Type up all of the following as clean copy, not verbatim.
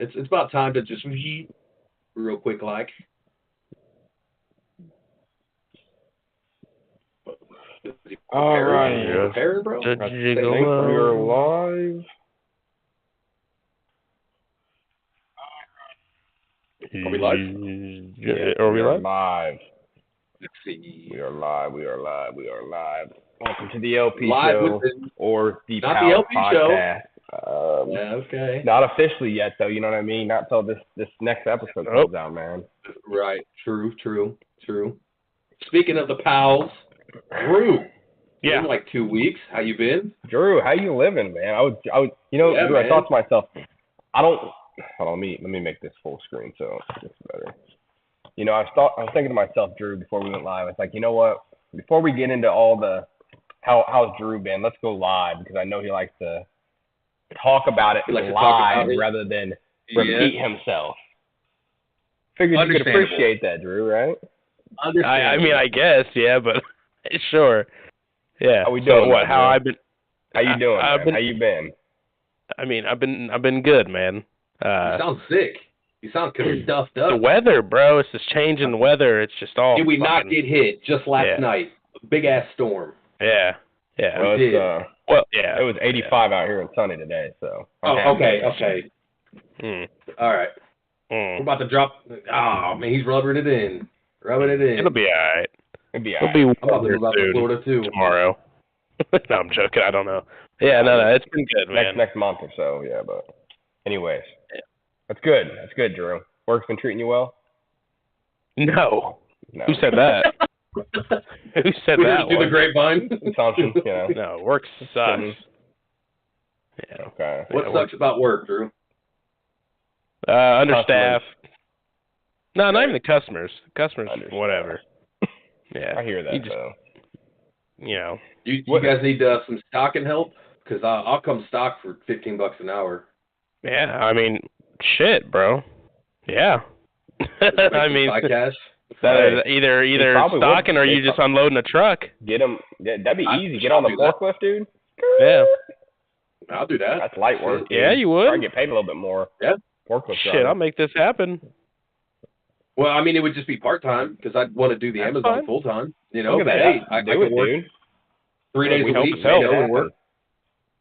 It's about time to just real quick like. All right. Preparing, bro. I think we're live. Are we live? Yeah, Are we live? Let's see. We are live. Welcome to the LP live show or the not Power the LP podcast. Yeah, okay. Not officially yet, though. You know what I mean? Not till this next episode comes out, man. Right. True. Speaking of the pals, Drew. Yeah. Been like 2 weeks. How you been? Drew, how you living, man? I was. You know, Yeah, Drew, I man. thought to myself, hold on, let me make this full screen so it's better. You know, I was thinking to myself, Drew, before we went live. I was like, you know what? Before we get into all the how's Drew been, let's go live because I know he likes to talk about it live rather than repeat himself. Figured you could appreciate that, Drew, right? I mean, I guess, yeah, but sure. Yeah. How we doing? So what? How I've been? How you doing? How you been? I mean, I've been good, man. You sound sick. You sound kind of stuffed up. The weather, bro. It's just changing weather. It's just all. Did we not get hit just last night? A big ass storm. Yeah. Well, it was 85 out here and sunny today, so. Okay. All right. Mm. We're about to drop. Oh man, he's rubbing it in. It'll be all right. It'll be I'm about to move out to Florida too tomorrow. No, I'm joking. I don't know. Yeah, no, it's been good, man. Next month or so, yeah. But anyways, that's good. That's good, Drew. Work's been treating you well. No. Who said that? Who said that? Through the grapevine. Assumptions, you know. No, work sucks. Yeah. Okay. What sucks about work, Drew? Understaffed. No, not even the customers. Customers, whatever. Yeah. I hear that, though. You know. You guys need some stocking help? Because I'll come stock for $15 an hour. Yeah, I mean, shit, bro. Yeah. I mean, cash. Either stocking or you just unloading a truck. Get them. That'd be easy. Get on the forklift, dude. Yeah. I'll do that. That's light work. Dude. Yeah, you would. Probably get paid a little bit more. Yeah. Forklift. Shit, I'll make this happen. Well, I mean, it would just be part-time because I'd want to do the Amazon full-time. You know, look at hey, I do it, work dude. 3 days a week. Work.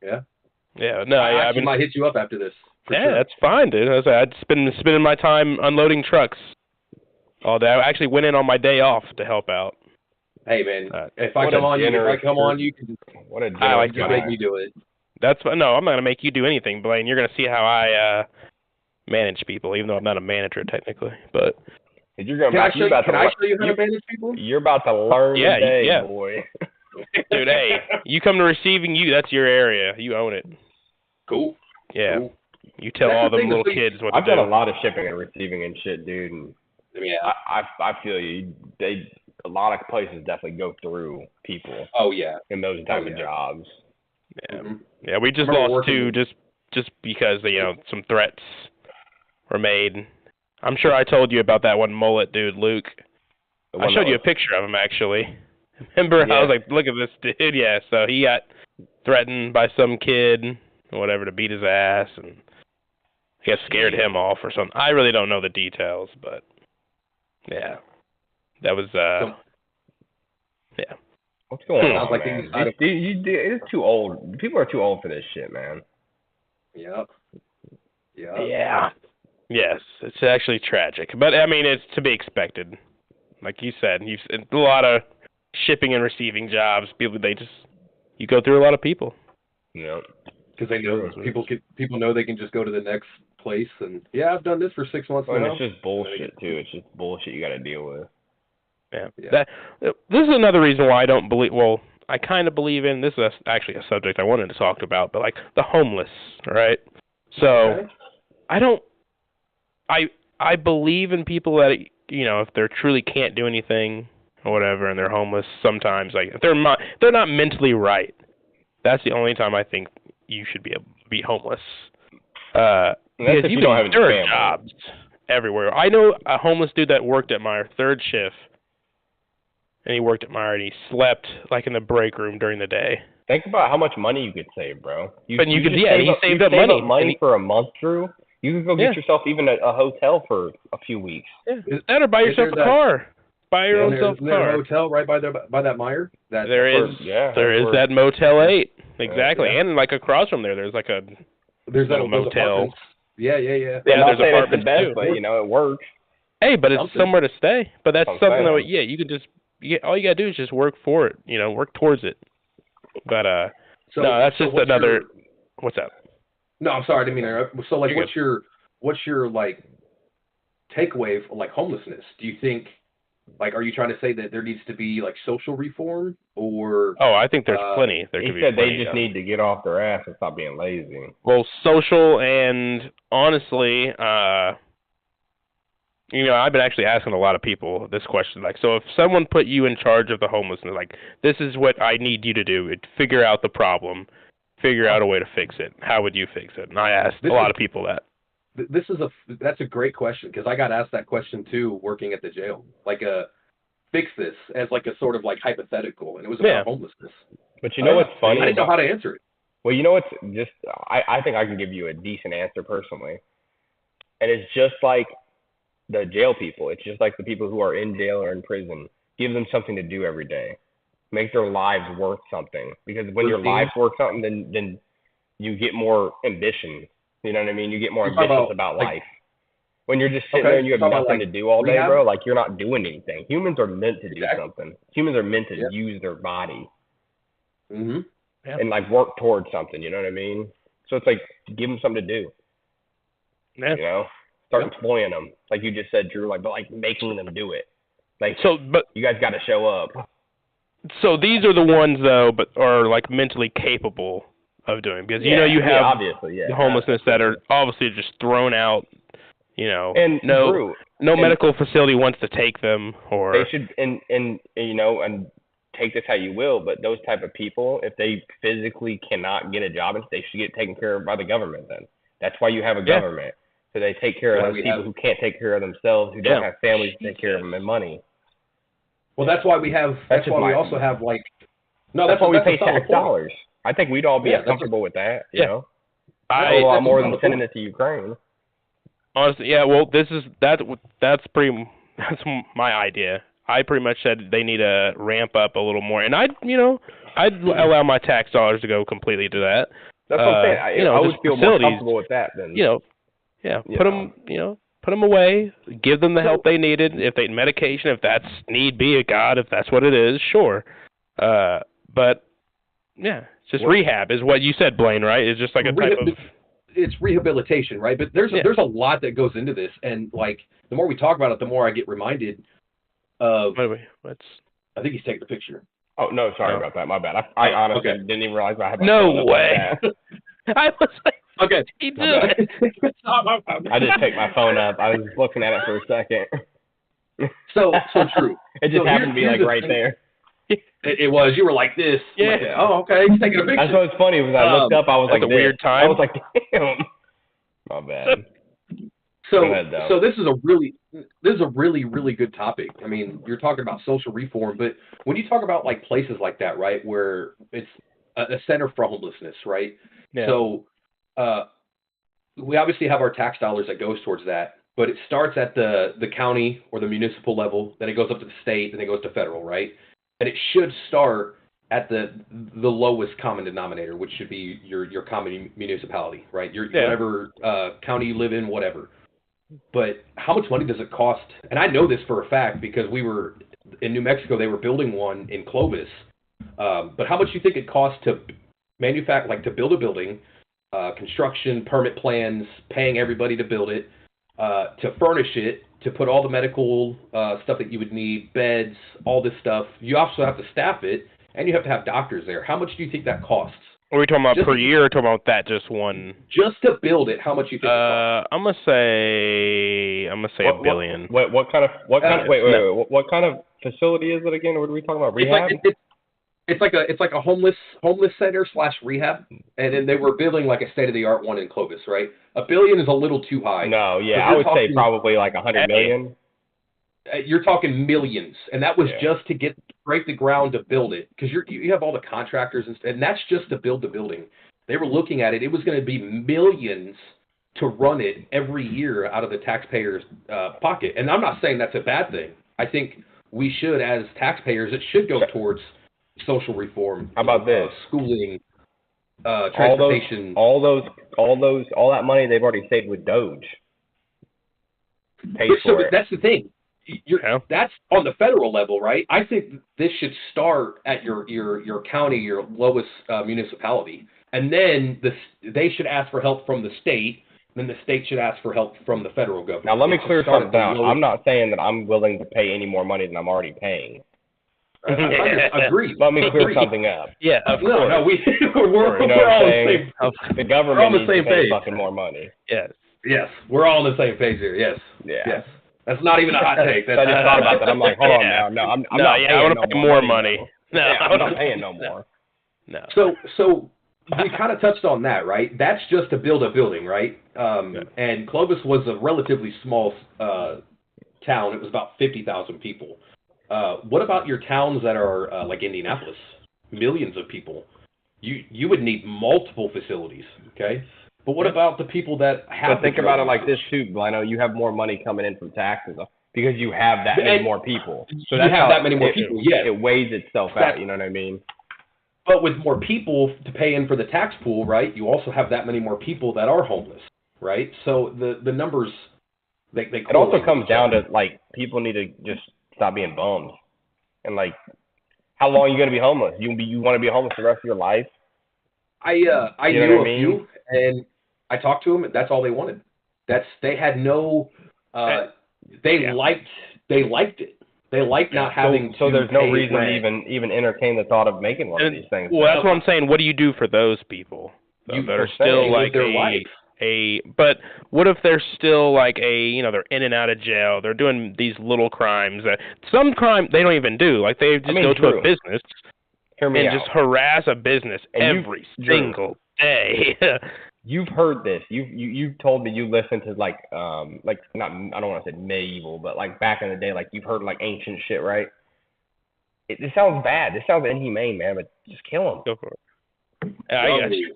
Yeah. Yeah, no, I might hit you up after this. Yeah, that's fine, dude. I'd been spending my time unloading trucks all day. I actually went in on my day off to help out. Hey, man, if I come on, you can what a just make me do it. No, I'm not gonna make you do anything, Blaine. You're gonna see how I manage people, even though I'm not a manager technically. But can I show you how to manage people? You're about to learn today, boy. Dude, hey, you come to receiving, that's your area. You own it. Cool. Yeah. Cool. You tell all them little kids what to do. I've done a lot of shipping and receiving and shit, dude. And I feel you. A lot of places definitely go through people. Oh yeah. In those type of jobs. Yeah. Mm-hmm. Yeah, we just lost two just because some threats were made. I'm sure I told you about that one mullet dude, Luke. I showed you a picture of him actually. Remember? I was like, look at this dude. Yeah, so he got threatened by some kid, or whatever, to beat his ass, and I guess scared him off or something. I really don't know the details, but yeah, that was yeah. What's going on, man? It's too old. People are too old for this shit, man. Yep. Yeah. Yes, it's actually tragic, but I mean, it's to be expected. Like you said, a lot of shipping and receiving jobs. You go through a lot of people. Yeah. Because they know people know they can just go to the next place and I've done this for 6 months now. And it's just bullshit too. It's just bullshit you got to deal with. Yeah. This is another reason why I don't believe. Well, I kind of believe in this. Is actually a subject I wanted to talk about, but like the homeless, right? So I don't. I believe in people that if they truly can't do anything or whatever, and they're homeless. Sometimes, like if they're not mentally right, that's the only time I think you should be homeless. That's if you don't have there any are jobs everywhere. I know a homeless dude that worked at my third shift, and he worked at Meyer, and he slept like in the break room during the day. Think about how much money you could save, bro. He saved up money. For a month, Drew. You can go get yourself even a hotel for a few weeks. Yeah. Or buy yourself a car. Buy your own self a car. Is there a hotel right by that Meijer? There is that Motel 8. Exactly. Yeah. And like across from there's like a motel. Yeah. Yeah, there's apartments the best, too. But it works. Hey, but it's somewhere to stay. But that's something that you can just all you gotta do is just work for it. Work towards it. But that's just another. What's that? No, I'm sorry, I didn't mean to interrupt. So like, what's your like takeaway for like homelessness? Do you think like are you trying to say that there needs to be like social reform or? Oh, I think there's plenty. He said they just need to get off their ass and stop being lazy. Well, social and honestly, I've been actually asking a lot of people this question. Like, so if someone put you in charge of the homelessness, like, this is what I need you to do, figure out the problem, figure out a way to fix it. How would you fix it? And I asked a lot of people that. That's a great question because I got asked that question too working at the jail. Like fix this as like a sort of like hypothetical, and it was about homelessness. But what's funny? I didn't know how to answer it. Well, it's just I think I can give you a decent answer personally, and it's just like the jail people. It's just like the people who are in jail or in prison. Give them something to do every day. Make their lives worth something. Because when your lives worth something, then you get more ambition. You know what I mean? You get more ambitious about life. When you're just sitting there and you have nothing to do all day, bro, like you're not doing anything. Humans are meant to do something. Humans are meant to use their body. Mm-hmm. Yeah. And like work towards something. You know what I mean? So it's like give them something to do. Yeah. Start employing them, like you just said, Drew. But making them do it. But you guys got to show up. So these are the ones though, but are like mentally capable of doing because you have obviously homelessness that are obviously just thrown out. And no medical facility wants to take them or they should and take this how you will, but those type of people, if they physically cannot get a job, they should get taken care of by the government. Then that's why you have a government. So they take care of those people who can't take care of themselves, who don't have families to take care of them and money. Well, that's why we have. That's why we also have like. No, that's why we pay tax dollars. I think we'd all be comfortable with that. You know, a lot more than sending it to Ukraine. Honestly, yeah. Well, that's my idea. I pretty much said they need to ramp up a little more, and I'd allow my tax dollars to go completely to that. That's what I'm saying. I would feel more comfortable with that than put them away, give them the help they needed. If they medication, if that's need be, if that's what it is, sure. But just rehab is what you said, Blaine. Right? It's just like a type of. It's rehabilitation, right? But there's a lot that goes into this, and like the more we talk about it, the more I get reminded of. I think he's taking the picture. Oh no, sorry about that. My bad. I honestly didn't even realize I had my phone up way. Like I was like, okay, he did. I just picked my phone up. I was just looking at it for a second. So true. It just happened to be like right there. It was. You were like this. Yeah. Like, oh, okay. He's taking a picture. That's what's funny was I looked up. I was like, a weird time. I was like, damn. My bad. So this is a really, really good topic. I mean, you're talking about social reform, but when you talk about like places like that, right, where it's a center for homelessness, right? Yeah. So we obviously have our tax dollars that goes towards that, but it starts at the county or the municipal level, then it goes up to the state, then it goes to federal, right? And it should start at the lowest common denominator, which should be your common municipality, right? Whatever county you live in, whatever. But how much money does it cost? And I know this for a fact because we were in New Mexico. They were building one in Clovis. But how much do you think it costs to to build a building, construction, permit plans, paying everybody to build it, to furnish it, to put all the medical stuff that you would need, beds, all this stuff. You also have to staff it, and you have to have doctors there. How much do you think that costs? Are we talking about per year or talking about that just one? Just to build it, how much do you think it costs? I'm gonna say $1 billion. What kind of facility is it again? What are we talking about? Rehab? It's like a homeless center / rehab, and then they were building like a state-of-the-art one in Clovis, right? $1 billion is a little too high. No, yeah, I would say probably like 100 million. You're talking millions, and that was just to break the ground to build it, because you have all the contractors and that's just to build the building. They were looking at it; it was going to be millions to run it every year out of the taxpayer's pocket. And I'm not saying that's a bad thing. I think we should, as taxpayers, it should go towards social reform. How about this? Schooling, transportation. All that money they've already saved with Doge. That's the thing. That's on the federal level, right? I think this should start at your county, your lowest municipality, and then they should ask for help from the state. Then the state should ask for help from the federal government. Now let me clear something out. I'm not saying that I'm willing to pay any more money than I'm already paying. Agreed. Let me clear something up. Yeah, of course. No, we're all on the same. The government needs to pay fucking more money. Yes, we're all on the same page here. Yes. Yes. That's not even a hot take. I just thought about that. I'm like, hold on now. No, I'm not paying I want to pay more money. No, I'm not paying no more. No. So we kind of touched on that, right? That's just to build a building, right? And Clovis was a relatively small town. It was about 50,000 people. What about your towns that are like Indianapolis? Millions of people. You would need multiple facilities, okay? But what about the people that have? But think about it like this too, Gleno. You have more money coming in from taxes because you have that many more people. So you have that many more people. Yes, it weighs itself out. You know what I mean? But with more people to pay in for the tax pool, right? You also have that many more people that are homeless, right? So the numbers they it also comes down to like people need to just stop being bums, and like how long are you going to be homeless? You want to be homeless the rest of your life? I knew a few, and I talked to them. That's all they wanted. They had no. They liked it. They liked not having. So there's no reason rent. to even entertain the thought of making one of these things. Well, that's what I'm saying. What do you do for those people that are still like but what if they're still like they're in and out of jail. They're doing these little crimes. Some crime they don't even do. Like they just go to a business and just harass a business every single day. You've heard this. You've told me you listened to not I don't want to say medieval, but like back in the day, like you've heard like ancient shit, right? It sounds bad. This sounds inhumane, man. But just kill them. Go for it. I got you.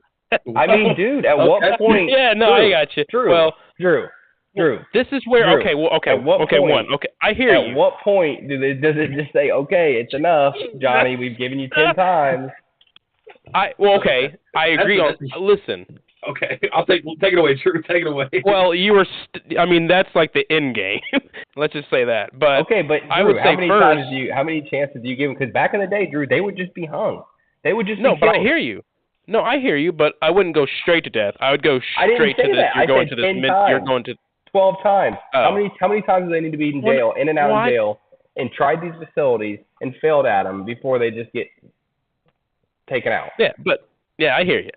I mean, dude, at what point? Yeah, no, Drew, I got you. Drew, well, Drew. This is where Drew, I hear you. At what point does it just say, okay, it's enough, Johnny? We've given you 10 times. I agree on. Listen. Okay, take it away, Drew. Take it away. Well, you were. That's like the end game. Let's just say that. But okay, but Drew, I would say how many chances do you give them? Because back in the day, Drew, they would just be hung. They would just be but killed. I hear you. No, I hear you, but I wouldn't go straight to death. I would go straight to this. You're going to this. You're going to 12 times. Oh. How many times do they need to be in jail, in and out of jail, and tried these facilities and failed at them before they just get taken out? Yeah, but I hear you.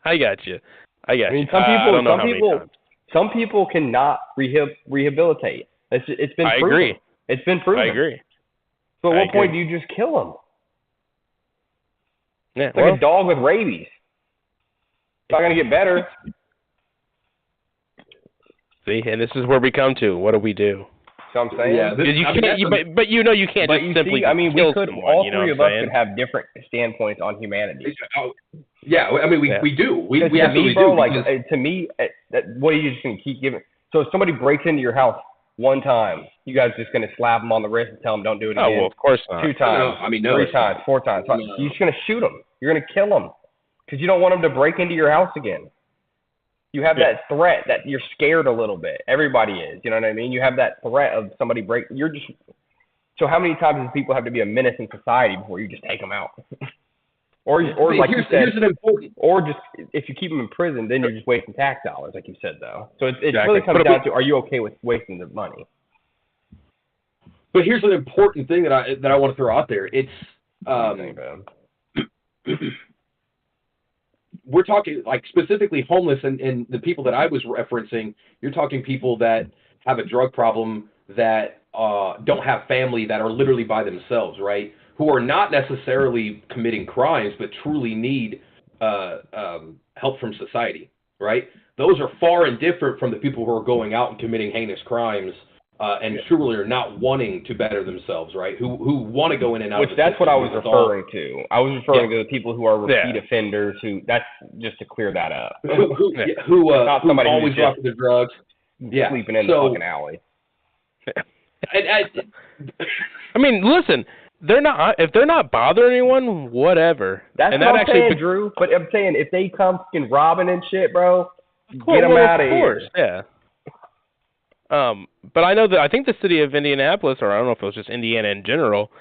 I got you. I mean, some people cannot rehabilitate. It's been proven. I agree. It's been proven. I agree. So at what point do you just kill them? Yeah, it's like a dog with rabies. It's not going to get better. See, and this is where we come to. What do we do? So I'm saying, you can't. But you can't just simply. We could. All three of us could have different standpoints on humanity. Yeah, I mean, we do. We absolutely do. Like to me, what are you just going to keep giving? So if somebody breaks into your house one time, you guys just going to slap them on the wrist and tell them don't do it again? Oh, well, of course not. 2 times. No, 3 times, 4 times. No. You're just going to shoot them. You're going to kill them because you don't want them to break into your house again. You have that threat that you're scared a little bit. Everybody is. You know what I mean? You have that threat of somebody break. So how many times does people have to be a menace in society before you just take them out? or like you said, or just if you keep them in prison, then you're just wasting tax dollars, like you said, though. So it really comes down to: are you okay with wasting the money? But here's an important thing that I want to throw out there. It's we're talking like specifically homeless and the people that I was referencing. You're talking people that have a drug problem, that don't have family, that are literally by themselves, right? Who are not necessarily committing crimes, but truly need help from society, right? Those are far and different from the people who are going out and committing heinous crimes and truly are not wanting to better themselves, right? Who want to go in and out. Which of the that's what I was referring to. I was referring to the people who are repeat offenders. Who that's just to clear that up. Who always go after the drugs. Sleeping in the fucking alley. I mean, listen. They're not. If they're not bothering anyone, whatever. That's what I'm saying, Drew. But I'm saying if they come fucking robbing and shit, bro, get them out of here. Of course, yeah. But I know that I think the city of Indianapolis, or I don't know if it was just Indiana in general,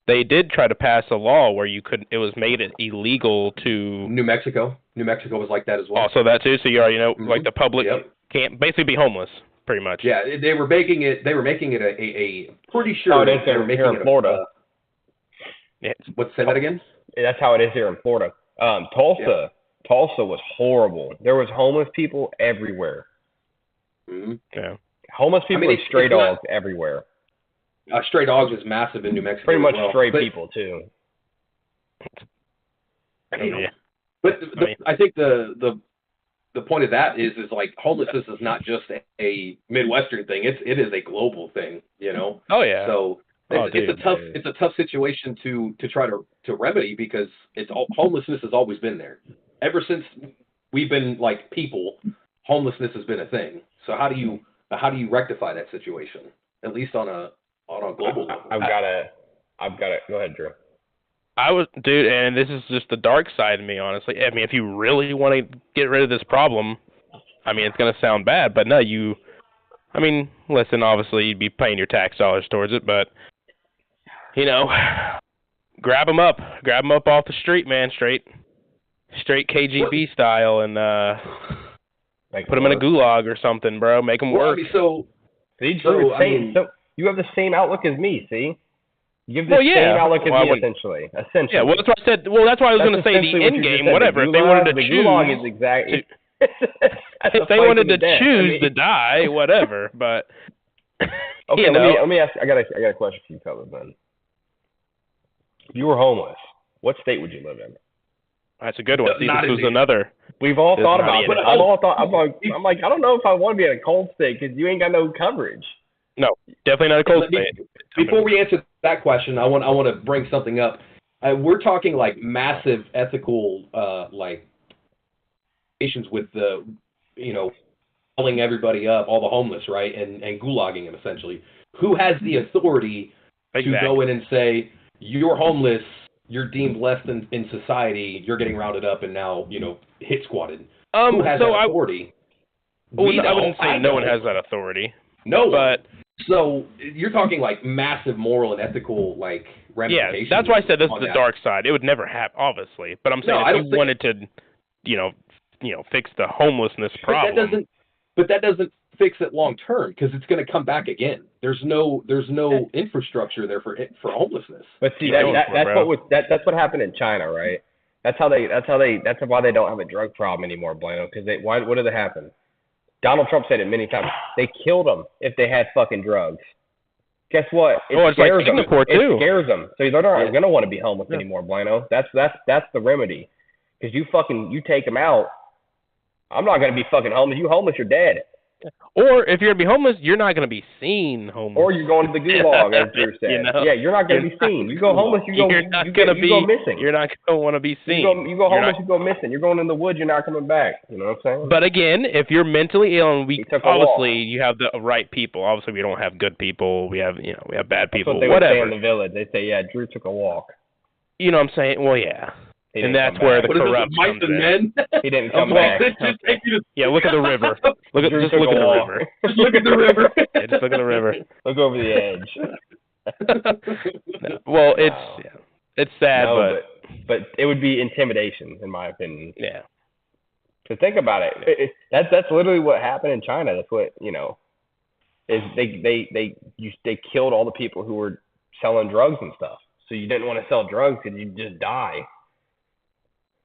they did try to pass a law where you could. It was made it illegal to. New Mexico was like that as well. Also that too. So you already know, like the public can't basically be homeless, pretty much. Yeah, they were making it. They were making it a pretty sure. They were making it in Florida. Say that again? That's how it is here in Florida. Tulsa was horrible. There was homeless people everywhere. Mm-hmm. Yeah. Homeless people and stray dogs everywhere. Stray dogs is massive in New Mexico. Pretty much stray people too. I think the point of that is like homelessness is not just a Midwestern thing. It is a global thing. You know. Oh yeah. So. It's a tough situation to try to remedy because homelessness has always been there. Ever since we've been like people, homelessness has been a thing. So how do you rectify that situation? At least on a global level. I've got it. Go ahead, Drew. Dude, and this is just the dark side of me, honestly. I mean, if you really want to get rid of this problem, I mean, it's gonna sound bad, but no, I mean, listen, obviously you'd be paying your tax dollars towards it, but you know, grab them up off the street, man, straight KGB style, and put them in a gulag or something, bro. Make them work. So you have the same outlook as me. See, you have the same outlook as me, essentially. Yeah, well, that's what I said. Well, that's why I was going to say the end game, whatever. If they wanted to choose, gulag is exactly. If they wanted to choose to die, whatever. But okay, let me ask. I got a question for you, fellas. Then, if you were homeless, what state would you live in? That's a good one. See, this was another. We've all thought about it. I'm like, I don't know if I want to be in a cold state because you ain't got no coverage. No, definitely not a cold state. Before we answer that question, I want to bring something up. We're talking like massive ethical issues with the, pulling everybody up, all the homeless, right, and gulagging them essentially. Who has the authority to go in and say you're homeless? You're deemed less than in society. You're getting rounded up and now, hit squatted. Who has that authority? I wouldn't say no one has that authority. No, but so you're talking like massive moral and ethical ramifications. Yeah, that's why I said this is the dark side. It would never happen, obviously. But I'm saying if you wanted to, fix the homelessness problem. But that doesn't fix it long term because it's going to come back again. There's no infrastructure there for homelessness. But see, that's what happened in China, right? That's why they don't have a drug problem anymore, Bueno. Because what did it happen? Donald Trump said it many times. They killed them if they had fucking drugs. Guess what? It scares them. It scares them. So they're not going to want to be homeless anymore, Bueno. That's the remedy. Because you take them out. I'm not going to be fucking homeless. You homeless, you're dead. Or if you're going to be homeless, you're not going to be seen homeless. Or you're going to the gulag, as Drew said. Yeah, you're not going to be seen. You go homeless, you go missing. You're not going to want to be seen. You go homeless, you go missing. You're going in the woods, you're not coming back. You know what I'm saying? But again, if you're mentally ill, and obviously you have the right people. Obviously, we don't have good people. We have we have bad people. That's what they would say in the village. They say, yeah, Drew took a walk. You know what I'm saying? Well, yeah. And that's where the corrupt comes in. He didn't come back. Yeah, look at the river. Look at the river. Just look at the river. Yeah, just look at the river. Look over the edge. Well, it's sad, but it would be intimidation, in my opinion. Yeah. To think about it, that's literally what happened in China. That's what is they killed all the people who were selling drugs and stuff. So you didn't want to sell drugs because you'd just die.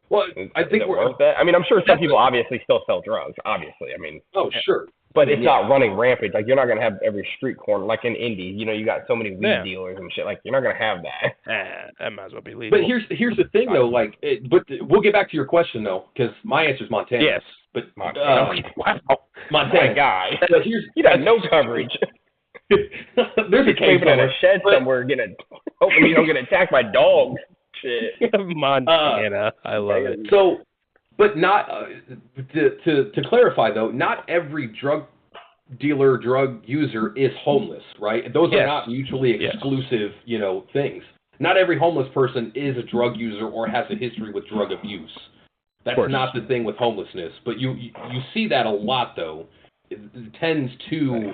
Well, I think we're worth that. I mean, I'm sure some people obviously still sell drugs. Obviously, I mean. Oh, sure. But it's not running rampant. Like you're not gonna have every street corner like in Indy. You got so many weed dealers and shit. Like you're not gonna have that. That might as well be legal. But here's the thing though. But we'll get back to your question though, because my answer is Montana. Yes. But Montana. Montana guy. So you got no coverage. There's a cave in a shed somewhere, hoping you don't get attacked by dogs. Shit. Montana, I love it. So, but not to clarify though, not every drug dealer, drug user is homeless, right? Those are not mutually exclusive, things. Not every homeless person is a drug user or has a history with drug abuse. That's not the thing with homelessness. But you see that a lot, though. It tends to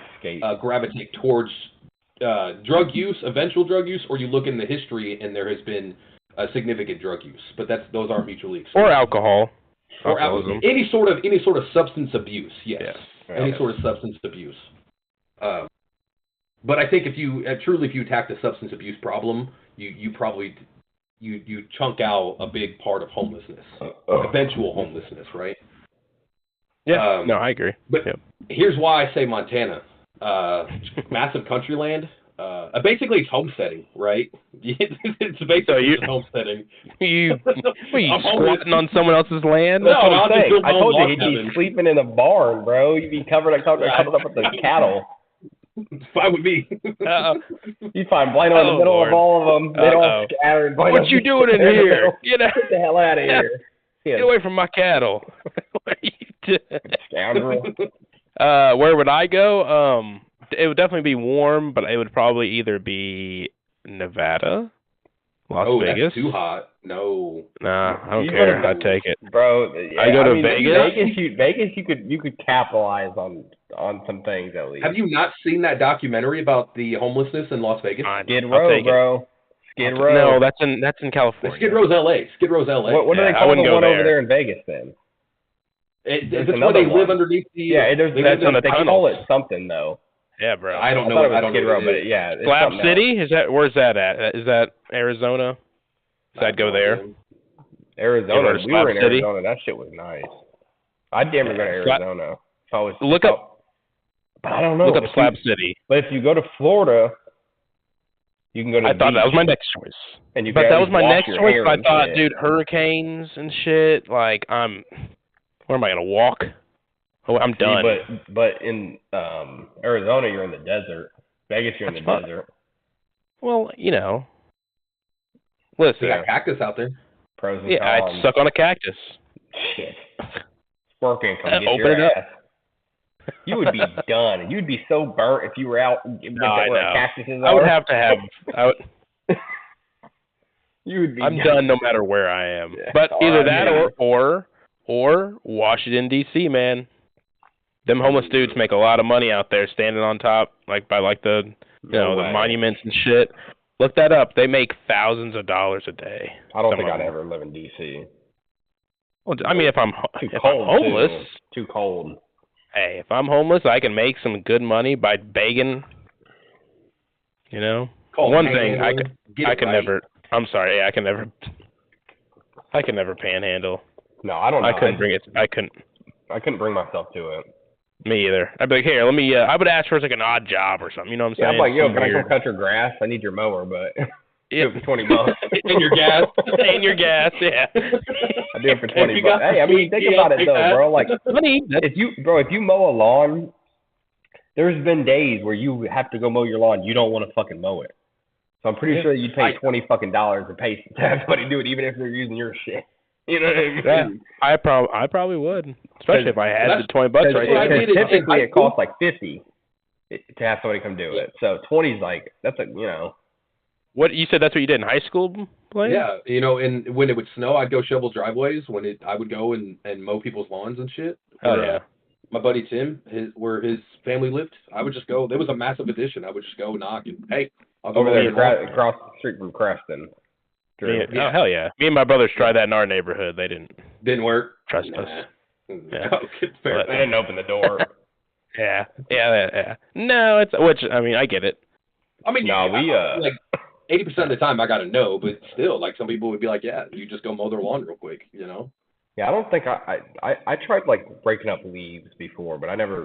gravitate towards drug use, eventual drug use, or you look in the history and there has been significant drug use. But those aren't mutually exclusive. Or alcohol. Or alcoholism. Any sort of substance abuse, yes. Any sort of substance abuse. But I think if you attack the substance abuse problem, you probably chunk out a big part of homelessness, eventual homelessness, right? Yeah. No, I agree. But here's why I say Montana. Massive country land. Basically, it's homesteading, right? It's basically just homesteading. You squatting on someone else's land? No, I'm saying. I told you he'd be sleeping in a barn, bro. You'd be covered up with the cattle. It's fine with me. You find Blano in the middle of all of them. They all scattered. What you doing in here? Get the hell out of here. Get away from my cattle. What are you doing? Scoundrel. Where would I go? It would definitely be warm, but it would probably either be Nevada, Las Vegas. That's too hot. No. Nah, I don't care. I'd take it, bro. I go to Vegas. Vegas, you could capitalize on some things at least. Have you not seen that documentary about the homelessness in Las Vegas? Skid Row, bro. Skid Row. No, that's in California. Skid Row's L.A. Skid Row's L.A. What do they call the one over there in Vegas then? That's where they live underneath the. Yeah, they call it something though. Yeah, bro. I don't know. I don't Skid know. Row, but yeah. Slab City? Where's that at? Is that Arizona? I'd go there. Arizona. We were in Arizona. That shit was nice. I'd damn near go to Arizona. Look up. But I don't know. Look up Slab City. But if you go to Florida, you can go to. I thought that was my next choice. But that was my next choice. But I thought, dude, hurricanes and shit. Like, where am I gonna walk? Oh, I'm done. But in Arizona, you're in the desert. Vegas, you're in the desert. Well, listen. They got cactus out there. Pros and cons. I'd suck on a cactus. Shit. Scorpion, come get your ass. You would be done. You'd be so burnt if you were out where cactuses are. I would have to have. You would be. I'm done no matter where I am. Yeah. But either that or Washington D.C., man. Them homeless dudes make a lot of money out there standing on top, by the the monuments and shit. Look that up. They make thousands of dollars a day. I don't think I'd ever live in D.C. Well, I mean, if I'm homeless, too cold. Hey, if I'm homeless, I can make some good money by begging. One thing I can never. I'm sorry. Yeah, I can never panhandle. No, I don't know. I couldn't bring it. I couldn't bring myself to it. Me either. I'd be like, here, let me. I would ask for like an odd job or something. You know what I'm saying? I'm like, yo, can I come cut your grass? I need your mower, but do it for $20. And your gas. And your gas, yeah. I do it for $20. Hey, I mean, think about it though, bro. Like, if you mow a lawn, there's been days where you have to go mow your lawn. You don't want to fucking mow it. So I'm pretty sure you'd pay $20 to pay to have somebody do it, even if they're using your shit. You know what I mean? Yeah, I probably would, especially if I had the $20 right there. Typically, it costs like $50 to have somebody come do it. So 20 is like that's What you said? That's what you did in his school, Blaine? Yeah, and when it would snow, I'd go shovel driveways. I would go and mow people's lawns and shit. Oh yeah. My buddy Tim, where his family lived, I would just go. There was a massive addition. I would just go knock and hey, I'll go over there across the street from Creston. Yeah. Oh, hell yeah. Me and my brothers tried that in our neighborhood. They didn't work. Trust us. Yeah. Fair. They didn't open the door. Yeah. No, I get it. I mean, no, like 80% of the time I got to know, but still, like some people would be like, yeah, you just go mow their lawn real quick, Yeah, I don't think I tried like breaking up leaves before, but I didn't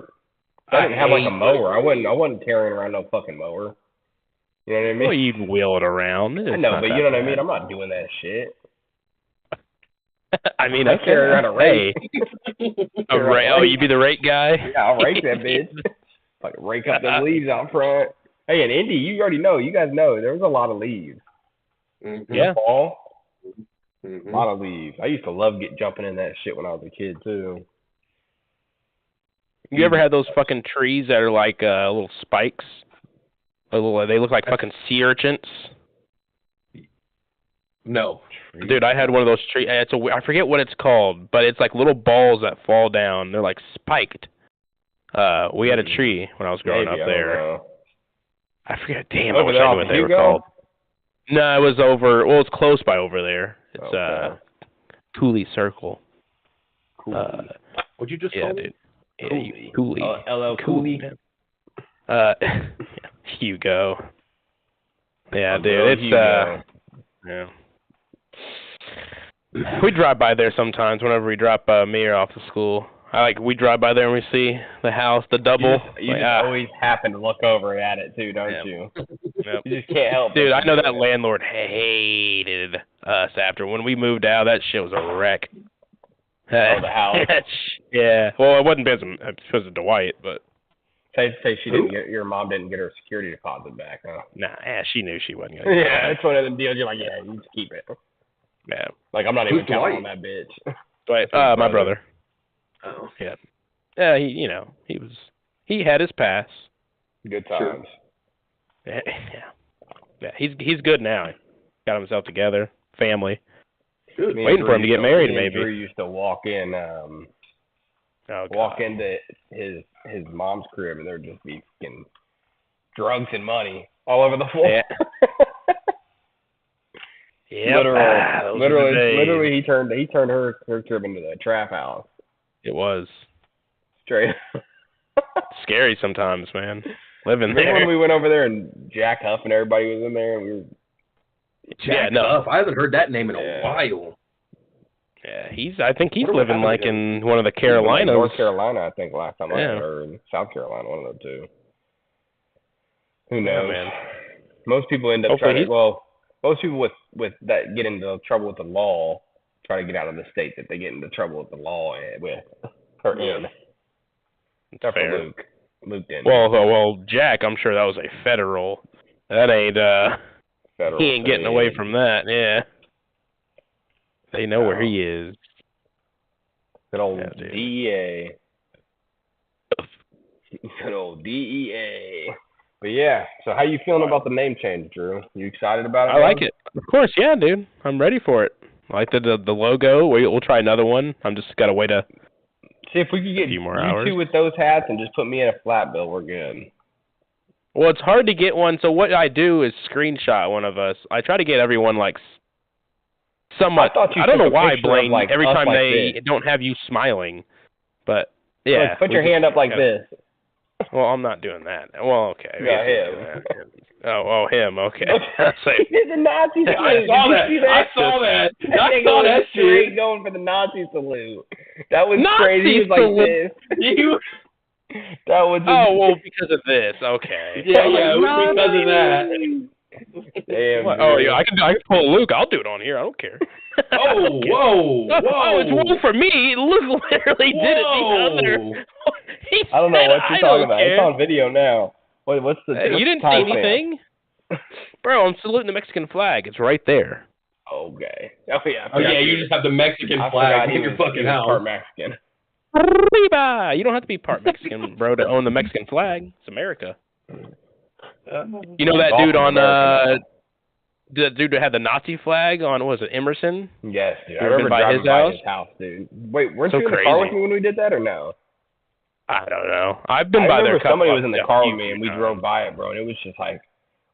have like a mower. I wasn't carrying around no fucking mower. You know what I mean? Well, you'd wheel it around. I know, but you know what I mean? I'm not doing that shit. I mean, I carry around a rake. A rake? Oh, you'd be the rake guy? Yeah, I'll rake that bitch. Fucking rake up them leaves out front. Hey, in Indy, you already know. You guys know there was a lot of leaves. Mm-hmm. Yeah. Fall. Mm-hmm. A lot of leaves. I used to love jumping in that shit when I was a kid too. You ever had those fucking trees that are like little spikes? They look like fucking sea urchins. No. Dude, I had one of those trees. I forget what it's called, but it's like little balls that fall down. They're like spiked. We had a tree when I was growing up there. I forget. Damn, I wish I knew what they were called. No, it was over. Well, it's close by over there. It's Cooley Circle. Cooley. What'd you just call dude? Yeah, Cooley. LL Cooley. Hugo. Yeah, dude. It's yeah. We drive by there sometimes whenever we drop Mir off to school. We drive by there and we see the house, the double. You just always happen to look over at it too, don't you? Yep. You just can't help. Dude, I know that landlord hated us after when we moved out. That shit was a wreck. Oh, the house. Yeah. Well, it wasn't because of Dwight, but. Say she didn't get your mom didn't get her security deposit back, huh? Nah, she knew she wasn't gonna. Yeah, that's one of them deals. You're like, yeah, you just keep it. Yeah. Like I'm not even counting on that bitch. Dwight, my brother. Oh. Yeah. Yeah, he had his pass. Good times. Sure. Yeah. He's good now. Got himself together, family. Good. Waiting for him to get married, maybe. Drew used to walk in. Walk into his mom's crib and there'd just be fucking drugs and money all over the floor. Yeah. Literally, he turned her crib into the trap house. It was straight. Scary sometimes, man. Living there. Remember when we went over there and Jack Huff and everybody was in there and we were. Jack Huff. I haven't heard that name in a while. Yeah, I think he's living like in one of the Carolinas. North Carolina, I think, last time I heard, or in South Carolina, one of the two. Who knows? Yeah, man. Most people end up most people with that get into trouble with the law try to get out of the state that they get into trouble with the law with. Or in. Except for Luke didn't. Well, Jack, I'm sure that was a federal. That ain't federal. He ain't getting away from that. Yeah. They know where he is. Good old DEA. Good old DEA. But yeah, so how you feeling about the name change, Drew? You excited about it? I like it. Of course, yeah, dude. I'm ready for it. I like the logo. We'll try another one. I'm just got to wait a see if we could get few more you hours. Two with those hats and just put me in a flat bill. We're good. Well, it's hard to get one. So what I do is screenshot one of us. I try to get everyone like somewhat. I don't know why, Blaine. Like every time they don't have you smiling, but yeah. Like, put your hand up like this. Well, I'm not doing that. Well, okay. Yeah, him. Oh, him. Okay. He did the Nazi salute. I saw that. I saw that shit. Going for the Nazi salute. That was crazy. He was like this. That was. Oh, well, because of this. Okay. Yeah, it was because of that. Damn, oh yeah, I can pull Luke. I'll do it on here. I don't care. Oh, whoa! Oh, it's one for me. Luke literally did it the other. I don't know what you're talking about. It's on video now. What's the? You didn't see anything, bro. I'm saluting the Mexican flag. It's right there. Okay. Oh yeah. Oh yeah. You just have the Mexican flag in your fucking house. Part Mexican. Arriba! You don't have to be part Mexican, bro, to own the Mexican flag. It's America. You know that dude on the dude that had the Nazi flag on, what was it, Emerson? Yes, dude. I by remember driving his by house? his house, dude. Wait, weren't you in the car with me when we did that, or no? I don't know. I've been by there. Somebody was in the car with me, and we drove by it, bro, and it was just like,